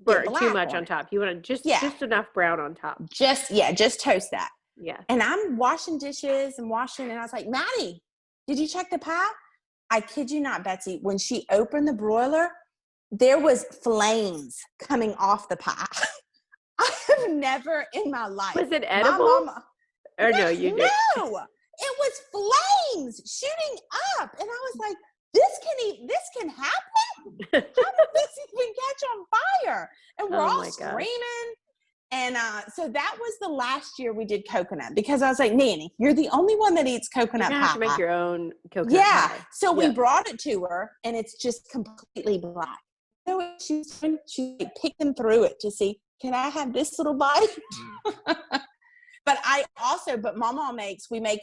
burn too much on top. You want to just enough brown on top. Just toast that. Yeah. And I'm washing dishes and and I was like, Maddie, did you check the pie? I kid you not, Betsy. When she opened the broiler, there was flames coming off the pie. I have never in my life. Was it edible? No, you didn't. No. It was flames shooting up. And I was like, this can happen? How did this even catch on fire? And we're all screaming. And so that was the last year we did coconut because I was like, Nanny, you're the only one that eats coconut pie. You have to make your own coconut pie. So we brought it to her, and it's just completely black. So she's like picking through it to see, can I have this little bite? But Mama we make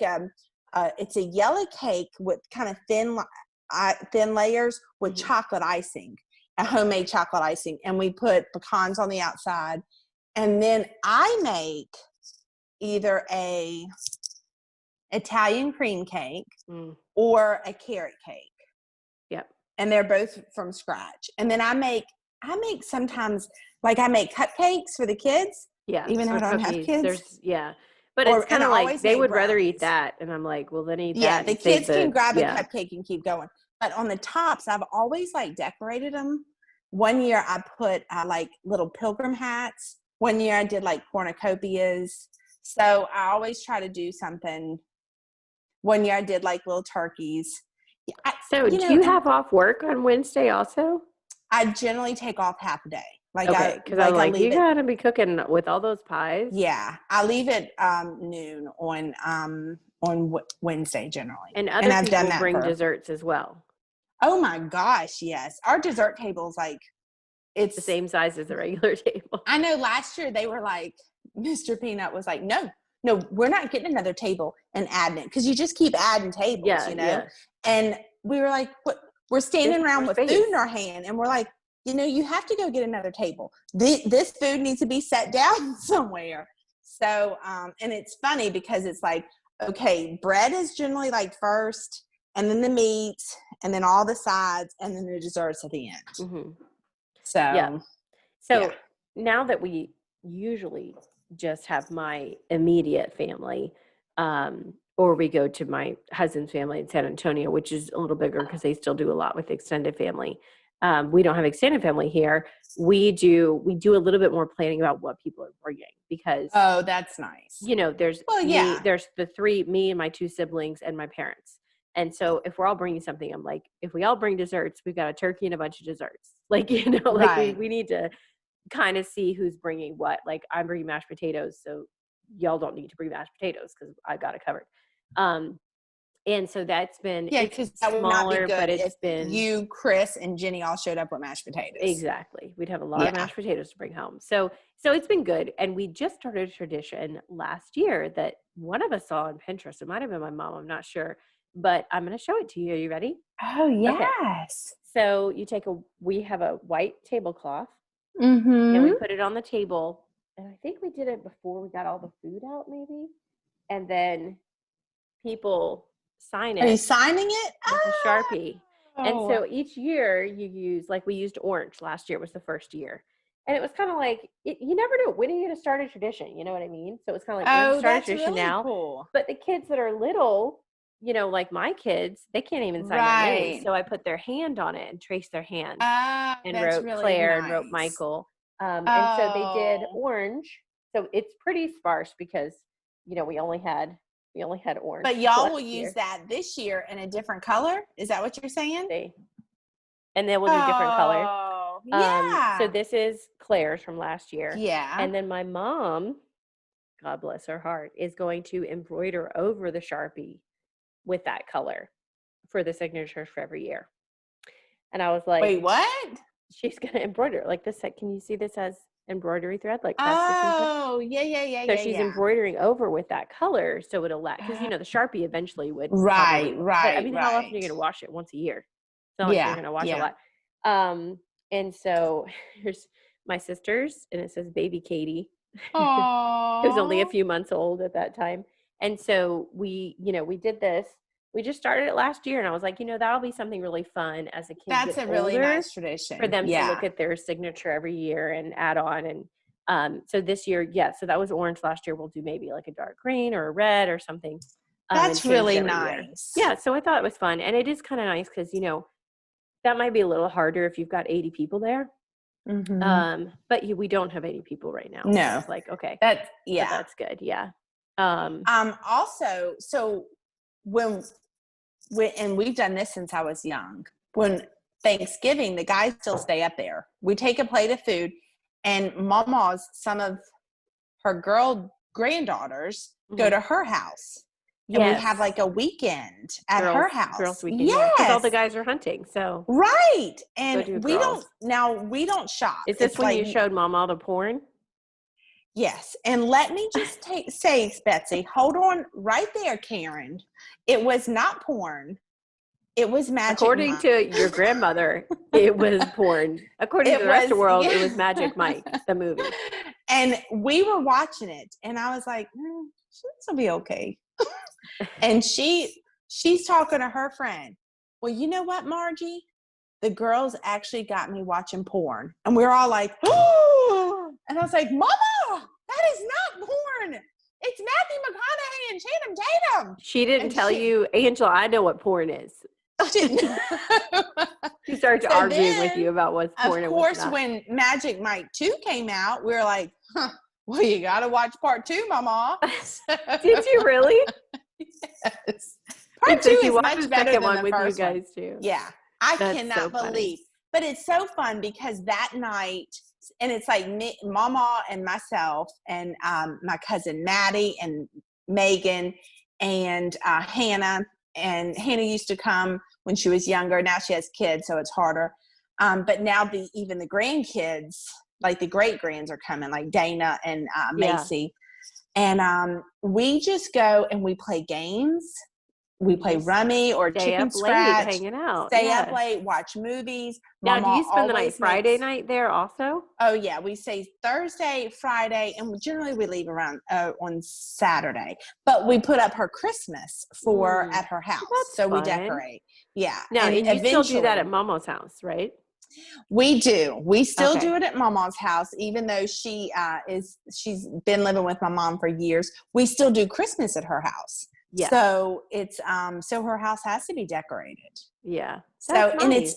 it's a yellow cake with kind of thin layers with chocolate icing, a homemade chocolate icing, and we put pecans on the outside. And then I make either a Italian cream cake or a carrot cake. Yep. And they're both from scratch. And then I make sometimes, like I make cupcakes for the kids. Yeah. Even though I don't have kids. But it's kind of like they would rather eat that. And I'm like, well, then eat that. Yeah, the kids can grab a cupcake and keep going. But on the tops, I've always like decorated them. One year I put like little pilgrim hats. One year I did like cornucopias. So I always try to do something. One year I did like little turkeys. Do you have off work on Wednesday also? I generally take off half a day. Because I'm like, you gotta be cooking with all those pies. Yeah, I leave at noon on Wednesday generally, and I've people bring desserts as well. Oh my gosh, yes! Our dessert table's like it's the same size as the regular table. I know. Last year they were like, Mr. Peanut was like, no, we're not getting another table and adding it because you just keep adding tables, And we were like, what? We're standing around with food in our hand, and we're like, you have to go get another table. This food needs to be set down somewhere. So, and it's funny because it's like, okay, bread is generally like first, and then the meats, and then all the sides, and then the desserts at the end. Mm-hmm. So now that we usually just have my immediate family, or we go to my husband's family in San Antonio, which is a little bigger because they still do a lot with extended family. We don't have extended family here. We do a little bit more planning about what people are bringing because that's nice. There's there's me and my two siblings and my parents. And so if we're all bringing something, I'm like, if we all bring desserts, we've got a turkey and a bunch of desserts. Like, we need to kind of see who's bringing what. Like I'm bringing mashed potatoes, so y'all don't need to bring mashed potatoes because I've got it covered. And so that's been because that would not be good, but it's been you, Chris, and Jenny all showed up with mashed potatoes. Exactly. We'd have a lot of mashed potatoes to bring home. So it's been good. And we just started a tradition last year that one of us saw on Pinterest. It might have been my mom. I'm not sure, but I'm going to show it to you. Are you ready? Oh, yes. Okay. So we have a white tablecloth and we put it on the table. And I think we did it before we got all the food out maybe. And then people sign it. Are you signing it? With a Sharpie. And so each year you use, like we used orange last year was the first year. And it was kind of like, you never know. When are you going to start a tradition? You know what I mean? So it's kind of like, start a tradition really now. Cool. But the kids that are little, like my kids, they can't even sign their name. So I put their hand on it and traced their hand and wrote really Claire and wrote Michael. And so they did orange. So it's pretty sparse because, we only had orange. But y'all will use that this year in a different color? Is that what you're saying? And then we'll do different color. Yeah. So this is Claire's from last year. Yeah. And then my mom, God bless her heart, is going to embroider over the Sharpie with that color for the signatures for every year. And I was like, wait, what? She's going to embroider like this. Can you see this as embroidery thread? Like yeah. So she's embroidering over with that color, so it'll last because the Sharpie eventually would. Right. But, I mean, how often are you going to wash it? Once a year. It's not like you're going to wash a lot. And so here's my sister's, and it says Baby Katie. It was only a few months old at that time, and so we did this. We just started it last year, and I was like, that'll be something really fun as a kid. That's a really nice tradition for them to look at their signature every year and add on. And so this year, so that was orange last year. We'll do maybe like a dark green or a red or something. That's really nice. Yeah, so I thought it was fun, and it is kind of nice because that might be a little harder if you've got 80 people there. Mm-hmm. But we don't have 80 people right now. No, so it's like okay, that's good. Yeah. Also, so when and we've done this since I was young. When Thanksgiving, the guys still stay up there. We take a plate of food, and Mama's some of her girl granddaughters go to her house. And we have like a weekend at her house. Girls weekend, because all the guys are hunting. So right, and we don't shop. Is this when you showed Mom all the porn? Yes, and let me just say, Betsy, hold on right there, Karen. It was not porn. It was Magic According Mike. to your grandmother, it was porn. According to the rest of the world, it was Magic Mike, the movie. And we were watching it, and I was like, this will be okay. And she's talking to her friend. Well, you know what, Margie? The girls actually got me watching porn. And we were all like, oh! And I was like, Mama, that is not porn. It's Matthew McConaughey and Channing Tatum. She didn't tell you, Angela, I know what porn is. She started arguing with you about what's porn and what's not. Of course, when Magic Mike 2 came out, we were like, well, you got to watch part 2, Mama. Did you really? Yes. Part 2 is much better than one the with first you guys one. too. Yeah. I That's cannot so believe. funny. But it's so fun because that night, and it's like me, Mama and myself and my cousin Maddie and Megan and Hannah. And Hannah used to come when she was younger. Now she has kids, so it's harder. But now even the grandkids, like the great-grands are coming, like Dana and Macy. And we just go and we play games. We play rummy or chicken scratch. Hanging out. Stay up late, watch movies. Now, do you spend the night Friday night there also? Oh, yeah. We stay Thursday, Friday, and generally we leave around on Saturday. But we put up her Christmas at her house. So we decorate. Yeah. Now, and you still do that at Mama's house, right? We do. We still do it at Mama's house, even though she's been living with my mom for years. We still do Christmas at her house. Yeah. So it's so her house has to be decorated. Yeah. So and it's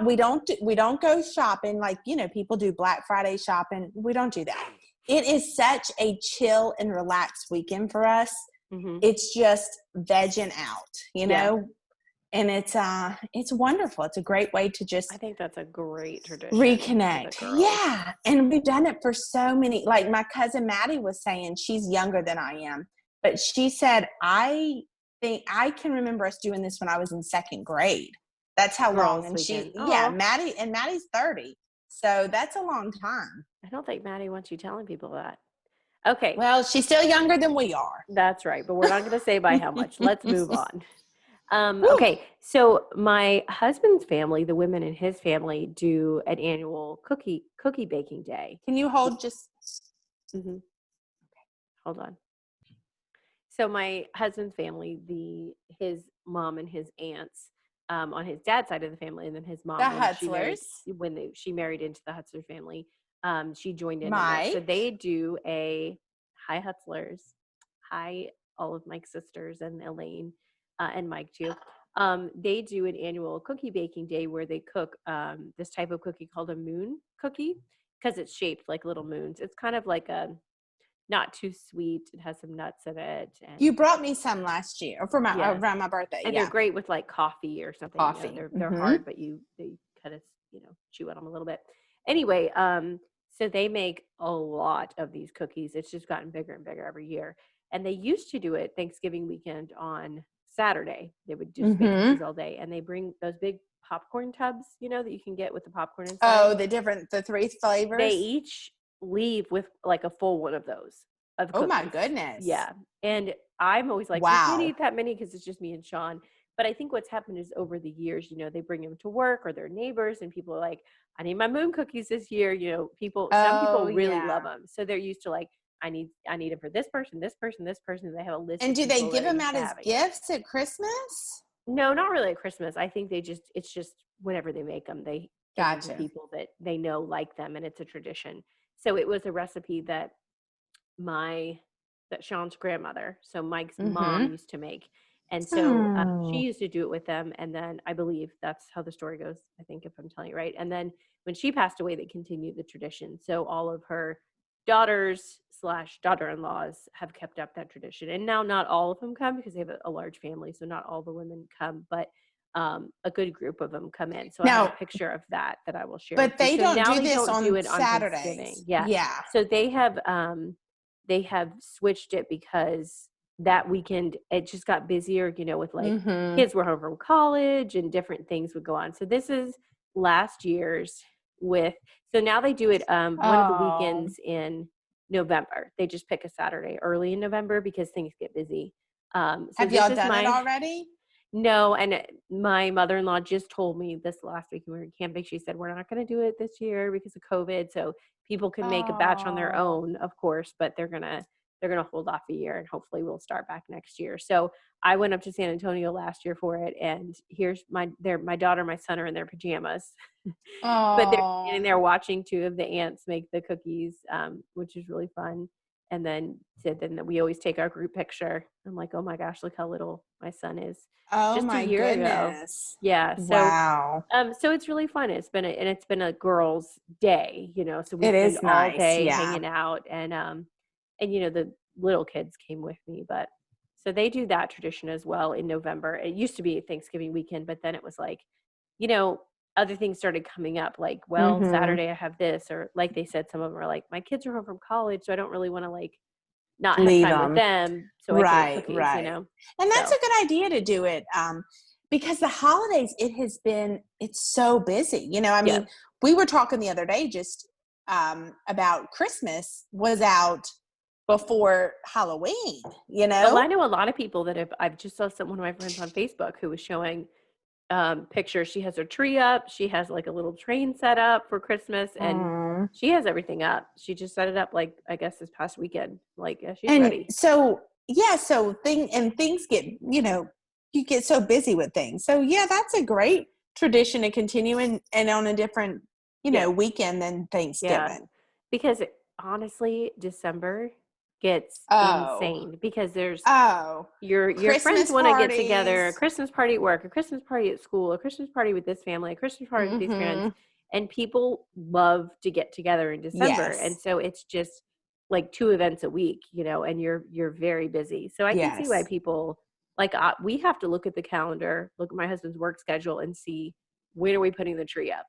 we don't go shopping like, people do Black Friday shopping. We don't do that. It is such a chill and relaxed weekend for us. Mm-hmm. It's just vegging out, know. And it's wonderful. It's a great way to just, I think that's a great tradition. Reconnect. Yeah. And we've done it for so many, like my cousin Maddie was saying, she's younger than I am, but she said, I think I can remember us doing this when I was in second grade. That's how long. And Maddie's 30. So that's a long time. I don't think Maddie wants you telling people that. Okay. Well, she's still younger than we are. That's right. But we're not going to say by how much. Let's move on. Okay, so my husband's family, the women in his family, do an annual cookie baking day. Can you hold just? Mm-hmm. Okay, hold on. So my husband's family, his mom and his aunts, on his dad's side of the family, and then his mom, the Hutzlers, when she married into the Hutzler family, she joined in. Mike. So they do hi Hutzlers, hi all of Mike's sisters and Elaine. And Mike too. They do an annual cookie baking day where they cook this type of cookie called a moon cookie because it's shaped like little moons. It's kind of like a not too sweet. It has some nuts in it. And you brought me some last year or for around my birthday. And they're great with like coffee or something. Coffee. They're hard, but they kind of chew on them a little bit. Anyway, so they make a lot of these cookies. It's just gotten bigger and bigger every year. And they used to do it Thanksgiving weekend on Saturday. They would just make cookies all day, and they bring those big popcorn tubs, that you can get with the popcorn inside. Oh, the 3 flavors. They each leave with like a full one of those. Oh my goodness! Yeah, and I'm always like, wow, you can't eat that many because it's just me and Sean. But I think what's happened is over the years, they bring them to work or their neighbors, and people are like, I need my moon cookies this year. Some people really love them, so they're used to like, I need it for this person, this person, this person. They have a list. And do they give them out as gifts at Christmas? No, not really at Christmas. I think it's just whenever they make them, they give them to people that they know like them, and it's a tradition. So it was a recipe that Sean's grandmother, so Mike's mom, used to make. And so she used to do it with them. And then I believe that's how the story goes, I think, if I'm telling you right. And then when she passed away, they continued the tradition. So all of her daughters/daughter-in-laws have kept up that tradition. And now not all of them come because they have a large family. So not all the women come, but a good group of them come in. So I have a picture of that I will share. But they don't do this on Saturdays. Yeah. So they have they have switched it because that weekend it just got busier, with like kids were home from college and different things would go on. So this is last year's so now they do it one of the weekends in November. They just pick a Saturday early in November because things get busy. So have y'all done it already? No, and my mother-in-law just told me this last week when we were camping. She said, we're not going to do it this year because of COVID. So people can make a batch on their own, of course, but they're going to hold off a year and hopefully we'll start back next year. So I went up to San Antonio last year for it. And here's my daughter and my son are in their pajamas, but they're standing there watching two of the aunts make the cookies, which is really fun. And then we always take our group picture. I'm like, oh my gosh, look how little my son is. Oh, just my a year goodness. ago. Yeah. So, wow. So it's really fun. It's been a girls' day, so we spend all nice. day hanging out, and the little kids came with me, but so they do that tradition as well in November. It used to be Thanksgiving weekend, but then it was like, other things started coming up, like, well, Saturday I have this, or like they said, some of them are like, my kids are home from college, so I don't really want to like not have time with them, so I can make cookies, And that's a good idea to do it, because the holidays, it's so busy. I mean, we were talking the other day just about Christmas was out before Halloween, Well, I know a lot of people that I've just saw one of my friends on Facebook who was showing pictures. She has her tree up. She has like a little train set up for Christmas, and she has everything up. She just set it up like, I guess this past weekend. Like she's ready. So things get, you get so busy with things. So yeah, that's a great tradition to continue and on a different, weekend than Thanksgiving. Yeah. Because honestly, December gets insane because there's your friends want to get together, a Christmas party at work, a Christmas party at school, a Christmas party with this family, a Christmas party with these friends, and people love to get together in December. And so it's just like 2 events a week, and you're very busy. So I can see why people like we have to look at the calendar, look at my husband's work schedule, and see when are we putting the tree up.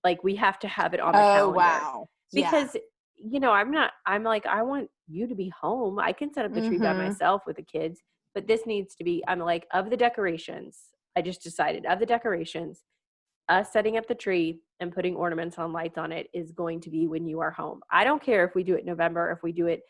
Like we have to have it on the calendar. Wow. Because I'm like, I want you to be home. I can set up the tree by myself with the kids, but this needs to be, I'm like, of the decorations, I just decided of the decorations, us setting up the tree and putting ornaments on lights on it is going to be when you are home. I don't care if we do it November, if we do it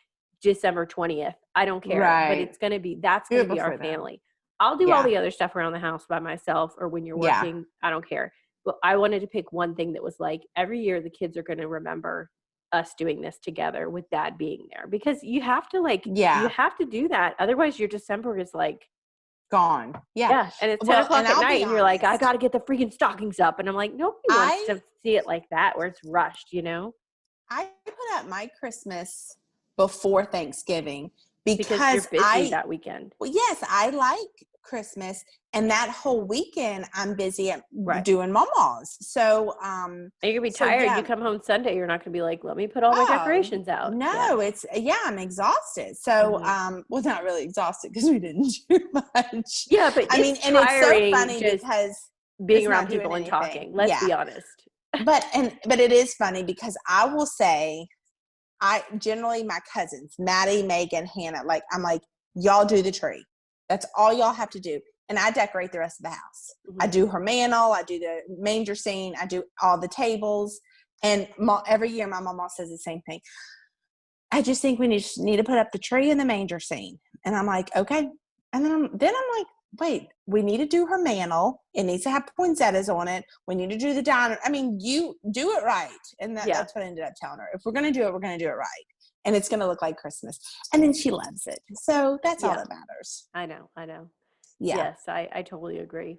December 20th, I don't care, but it's going to be, that's going to be our family. I'll do all the other stuff around the house by myself, or when you're working, I don't care. But I wanted to pick one thing that was like, every year the kids are going to remember us doing this together with dad being there, because you have to you have to do that. Otherwise your December is like gone. And it's 10 o'clock at night and you're like, I got to get the freaking stockings up. And I'm like, nobody wants to see it like that where it's rushed, I put up my Christmas before Thanksgiving because you're busy that weekend. Well, yes, I like Christmas, and that whole weekend I'm busy at doing Mama's. So and you're gonna be tired. You come home Sunday, you're not gonna be like, let me put all my decorations out. No, I'm exhausted. So well, not really exhausted because we didn't do much. Yeah, but I mean, and it's so funny because being around people and talking. Let's be honest. But it is funny because I will say, generally my cousins, Maddie, Megan, Hannah, like I'm like, y'all do the tree. That's all y'all have to do. And I decorate the rest of the house. I do her mantle. I do the manger scene. I do all the tables. And every year my mama says the same thing. I just think we need to put up the tree and the manger scene. And I'm like, okay. And then I'm like, wait, we need to do her mantle. It needs to have poinsettias on it. We need to do the diner. I mean, you do it right. And that's what I ended up telling her. If we're going to do it, we're going to do it right. And it's going to look like Christmas. And then she loves it. So that's all that matters. I know. Yeah. Yes, I totally agree.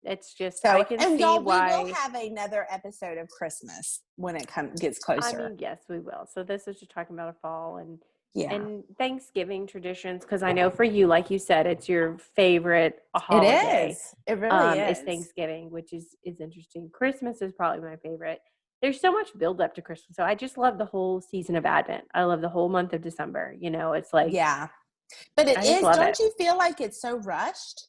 It's just, I can see why. We will have another episode of Christmas when it gets closer. I mean, yes, we will. So this is just talking about a fall and Thanksgiving traditions. Because I know for you, like you said, it's your favorite holiday. It is. It really is. It's Thanksgiving, which is interesting. Christmas is probably my favorite. There's so much build up to Christmas. So I just love the whole season of Advent. I love the whole month of December. It's like, but it is. Don't you feel like it's so rushed?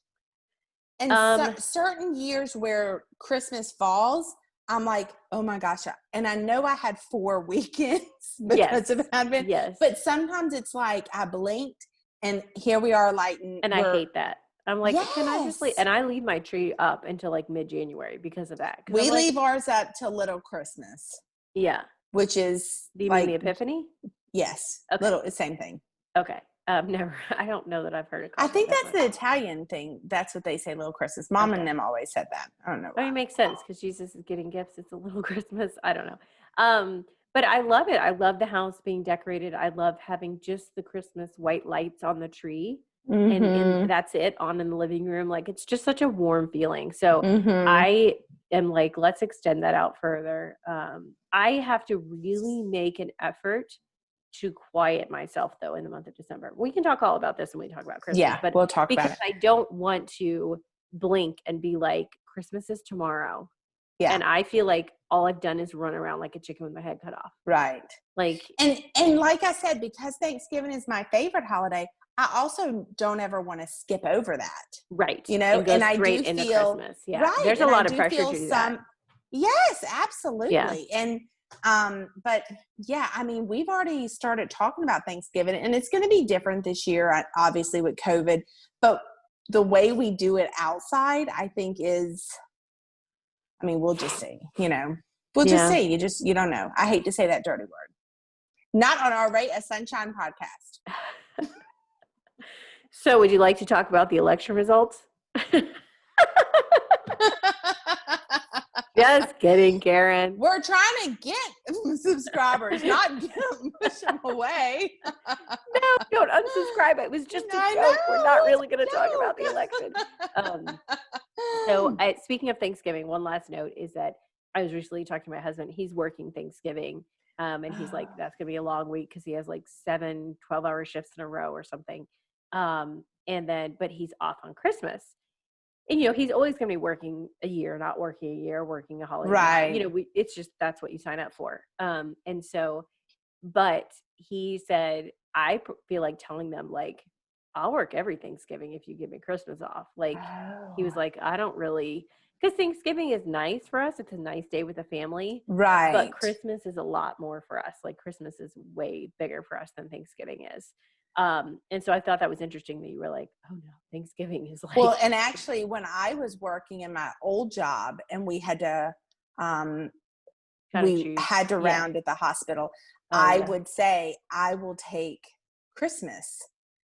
And certain years where Christmas falls, I'm like, oh my gosh. And I know I had 4 weekends because of Advent. Yes. But sometimes it's like I blinked and here we are and I hate that. I'm like, can I just leave? Yes. And I leave my tree up until like mid-January because of that. We leave ours up till Little Christmas. Yeah. Which is Do you mean the Epiphany? Yes. Okay. Little, same thing. Okay. Never. I don't know that I've heard it I called. think that's the Italian thing. That's what they say, Little Christmas. Mom and them always said that. I don't know why. I mean, it makes sense because Jesus is getting gifts. It's a little Christmas. I don't know. But I love it. I love the house being decorated. I love having just the Christmas white lights on the tree. And that's it on in the living room. Like, it's just such a warm feeling. So I am like, let's extend that out further. I have to really make an effort to quiet myself though in the month of December. We can talk all about this when we talk about Christmas. Yeah, but we'll talk about it. Because I don't want to blink and be like, Christmas is tomorrow. Yeah. And I feel like all I've done is run around like a chicken with my head cut off. Right. Like, and like I said, because Thanksgiving is my favorite holiday, I also don't ever want to skip over that. Right. You know, and I do feel Christmas. Yeah. Right. There's a lot of pressure to do that. Yes, absolutely. Yeah. And but yeah, I mean, we've already started talking about Thanksgiving, and it's going to be different this year, obviously with COVID, but the way we do it outside, I think I mean, we'll just see, we'll just see. You don't know. I hate to say that dirty word. Not on our Ray of Sunshine podcast. So would you like to talk about the election results? Just kidding, Karen. We're trying to get subscribers, not push them away. No, don't unsubscribe. It was just a joke. We're not really going to talk about the election. So speaking of Thanksgiving, one last note is that I was recently talking to my husband. He's working Thanksgiving. And he's like, that's going to be a long week because he has like 7 12-hour shifts in a row or something. But he's off on Christmas. And, he's always going to be working a year, not working a year, working a holiday. Right. It's just, that's what you sign up for. But he said, I feel like telling them, like, I'll work every Thanksgiving if you give me Christmas off. Like, he was like, I don't really, because Thanksgiving is nice for us. It's a nice day with the family. Right. But Christmas is a lot more for us. Like, Christmas is way bigger for us than Thanksgiving is. And so I thought that was interesting that you were like, oh no, Thanksgiving is like. Well, and actually when I was working in my old job and we had to, round at the hospital, I would say, I will take Christmas.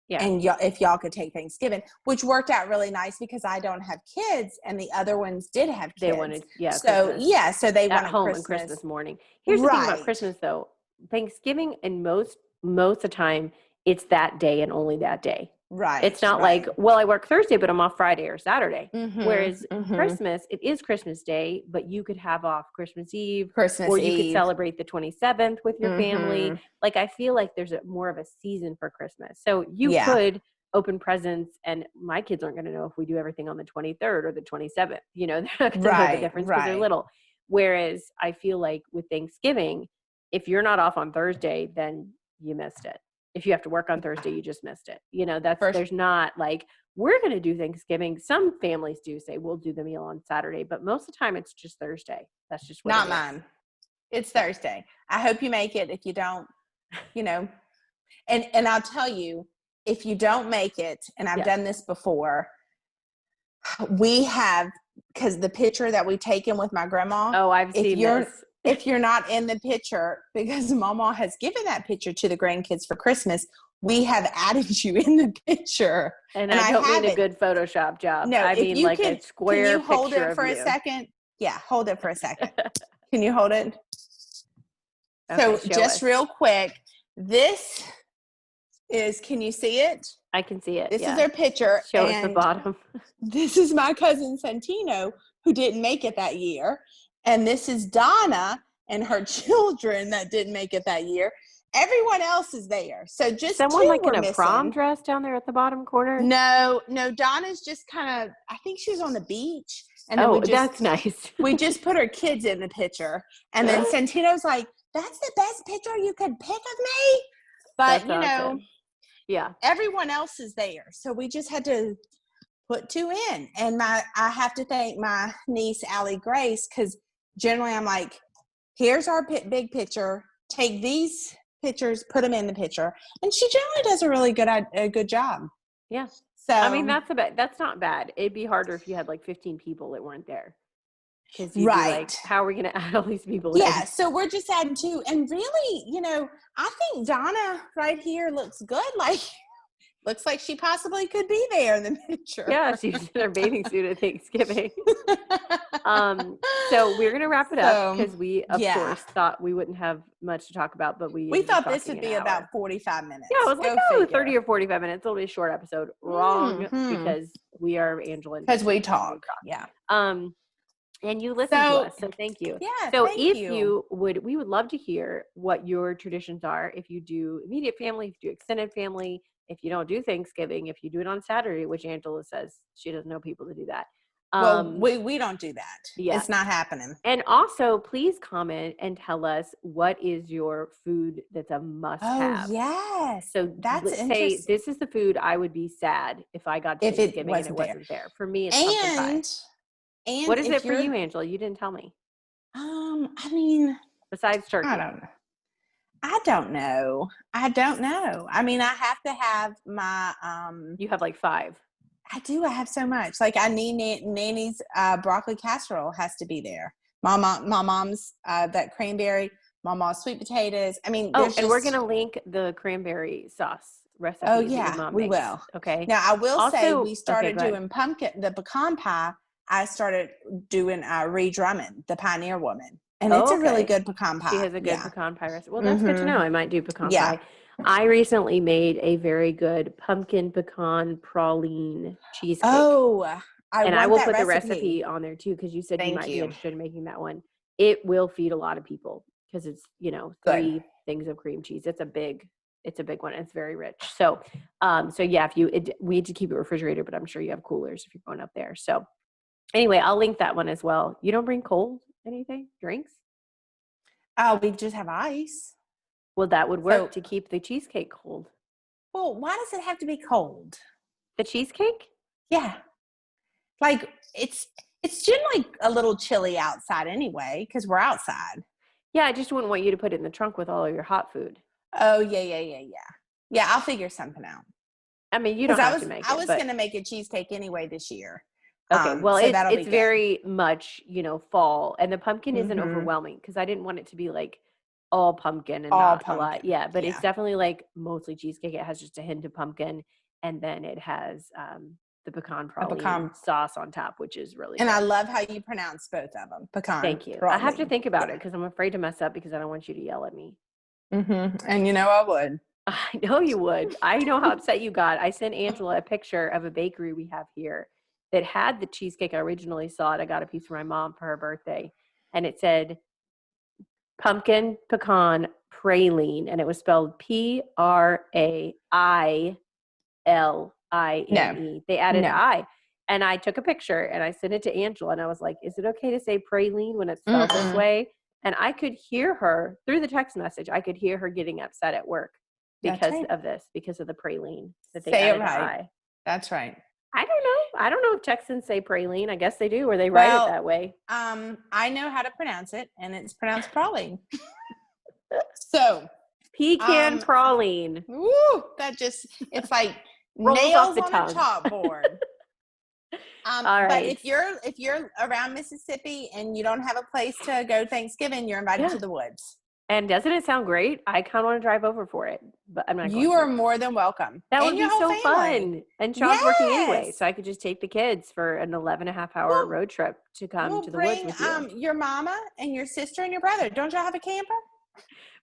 Yeah. And if y'all could take Thanksgiving, which worked out really nice because I don't have kids and the other ones did have kids. They wanted, So, Christmas. So they at wanted home Christmas. On Christmas morning. Here's the thing about Christmas though. Thanksgiving and most of the time, it's that day and only that day. Right. It's not like, well, I work Thursday, but I'm off Friday or Saturday. Whereas Christmas, it is Christmas Day, but you could have off Christmas Eve. Or you could celebrate the 27th with your family. Like, I feel like there's more of a season for Christmas. So you could open presents, and my kids aren't going to know if we do everything on the 23rd or the 27th. They're not going to know the difference because they're little. Whereas I feel like with Thanksgiving, if you're not off on Thursday, then you missed it. If you have to work on Thursday, you just missed it. There's not like, we're going to do Thanksgiving. Some families do say we'll do the meal on Saturday, but most of the time it's just Thursday. That's just what not mine. It's Thursday. I hope you make it. If you don't, and I'll tell you, if you don't make it, and I've done this before, we have, because the picture that we've taken with my grandma. Oh, I've seen this. If you're not in the picture, because Mama has given that picture to the grandkids for Christmas, we have added you in the picture. And I don't mean a good Photoshop job. No, I mean like a square picture of you. Can you hold it for a second? Yeah, hold it for a second. Can you hold it? Okay, so just real quick, this is, can you see it? I can see it. This is their picture. Show us the bottom. This is my cousin Santino, who didn't make it that year. And this is Donna and her children that didn't make it that year. Everyone else is there. So just someone like in a prom dress down there at the bottom corner? No, Donna's just kind of, I think she was on the beach. And then that's nice. We just put her kids in the picture. And then Santino's like, that's the best picture you could pick of me. But, awesome. Everyone else is there. So we just had to put 2 in. And I have to thank my niece, Allie Grace, because generally I'm like, here's our big picture. Take these pictures, put them in the picture. And she generally does a good job. Yeah. So, I mean, that's not bad. It'd be harder if you had like 15 people that weren't there. Because you'd be like, how are we going to add all these people Yeah, in? so we're just adding 2. And really, I think Donna right here looks good. Like, looks like she possibly could be there in the picture. Yeah, she's in her bathing suit at Thanksgiving. So we're going to wrap it up because we, of course, thought we wouldn't have much to talk about, but we thought this would be about 45 minutes. Yeah, I was like, 30 or 45 minutes. It'll be a short episode. Wrong, because we are Angela. Because we talk. Yeah. And you listen to us, so thank you. Yeah, so if you would, we would love to hear what your traditions are. If you do immediate family, if you do extended family, if you don't do Thanksgiving, if you do it on Saturday, which Angela says she doesn't know people to do that. Well, we don't do that. Yeah. It's not happening. And also, please comment and tell us what is your food that's a must-have. Oh, yes. So that's let's say this is the food I would be sad if I got to Thanksgiving and it wasn't there. For me, it's pumpkin pie. And what is it for you, Angela? You didn't tell me. I mean, besides turkey, I don't know. I mean, I have to have my. You have like 5. I do. I have so much. Like I need Nanny's broccoli casserole has to be there. My mom's that cranberry. My mom's sweet potatoes. I mean, and we're gonna link the cranberry sauce recipe. Oh yeah, we will. Okay. Now I will say we started doing the pecan pie. I started doing Ree Drummond, the Pioneer Woman. And it's a really good pecan pie. She has a good pecan pie recipe. Well, that's good to know. I might do pecan pie. I recently made a very good pumpkin pecan praline cheesecake. Oh, I will put the recipe on there too, because you said you might be interested in making that one. It will feed a lot of people because it's 3 things of cream cheese. It's a big one. It's very rich. So, yeah, we need to keep it refrigerated, but I'm sure you have coolers if you're going up there. So. Anyway, I'll link that one as well. You don't bring cold anything? Drinks? We just have ice. Well, that would work to keep the cheesecake cold. Well, why does it have to be cold? The cheesecake? Yeah. Like, it's generally a little chilly outside anyway, because we're outside. Yeah, I just wouldn't want you to put it in the trunk with all of your hot food. Oh, yeah. Yeah, I'll figure something out. I mean, you don't have to make it. I was going to make a cheesecake anyway this year. Okay, well, so it's very much, fall, and the pumpkin isn't overwhelming because I didn't want it to be like all pumpkin and all not pumpkin. A lot. Yeah, but it's definitely like mostly cheesecake. It has just a hint of pumpkin, and then it has the pecan praline sauce on top, which is really and good. I love how you pronounce both of them. Pecan. Thank you. Praline. I have to think about it because I'm afraid to mess up because I don't want you to yell at me. And I would. I know you would. I know how upset you got. I sent Angela a picture of a bakery we have here that had the cheesecake. I originally saw it. I got a piece for my mom for her birthday, and it said pumpkin pecan praline, and it was spelled Praline. No. They added an I, and I took a picture and I sent it to Angela, and I was like, "Is it okay to say praline when it's spelled this way?" And I could hear her through the text message. I could hear her getting upset at work because of this, because of the praline that they added an I. That's right. I don't know. I don't know if Texans say praline. I guess they do, or they write it that way. I know how to pronounce it, and it's pronounced praline. So, pecan praline. Woo! It's like nails on a chalkboard. All right. But if you're around Mississippi and you don't have a place to go Thanksgiving, you're invited to the woods. And doesn't it sound great? I kind of want to drive over for it, but I'm not. You are more than welcome. That would be so fun. And Sean's working anyway, so I could just take the kids for an 11.5-hour road trip to come to the woods with you. Your mama and your sister and your brother. Don't y'all have a camper?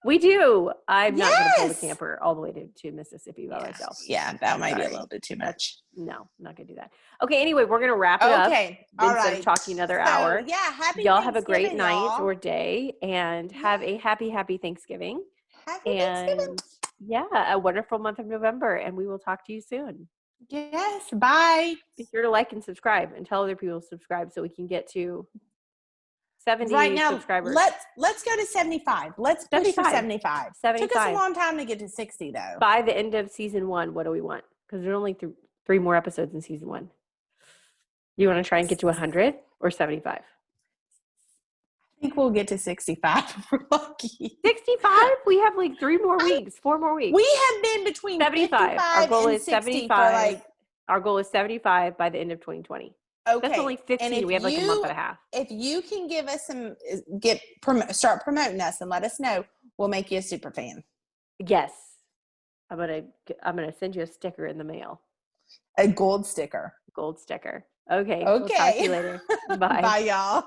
We do. I'm not going to pull the camper all the way to Mississippi by myself. Yeah, that might be a little bit too much. No, I'm not going to do that. Okay, anyway, we're going to wrap it up. Okay, all right. Instead of talking another hour. Yeah, happy y'all Thanksgiving, have a great night or day, and have a happy Thanksgiving. Happy Thanksgiving. Yeah, a wonderful month of November, and we will talk to you soon. Yes, bye. Be sure to like and subscribe and tell other people to subscribe so we can get to 70 right now, subscribers. Let's go to 75. Let's push for 75. Took us a long time to get to 60 though. By the end of season 1, what do we want? Because there's only 3 more episodes in season 1. You want to try and get to 100 or 75? I think we'll get to 65 if we're lucky. 65? We have like 4 more weeks. We have been between 75 Our goal and is 60 75. for Our goal is 75 by the end of 2020. Okay. That's only 15. We have like a month and a half. If you can give us start promoting us and let us know, we'll make you a super fan. Yes. I'm gonna send you a sticker in the mail. A gold sticker. Gold sticker. Okay. We'll talk to you later. Bye. Bye, y'all.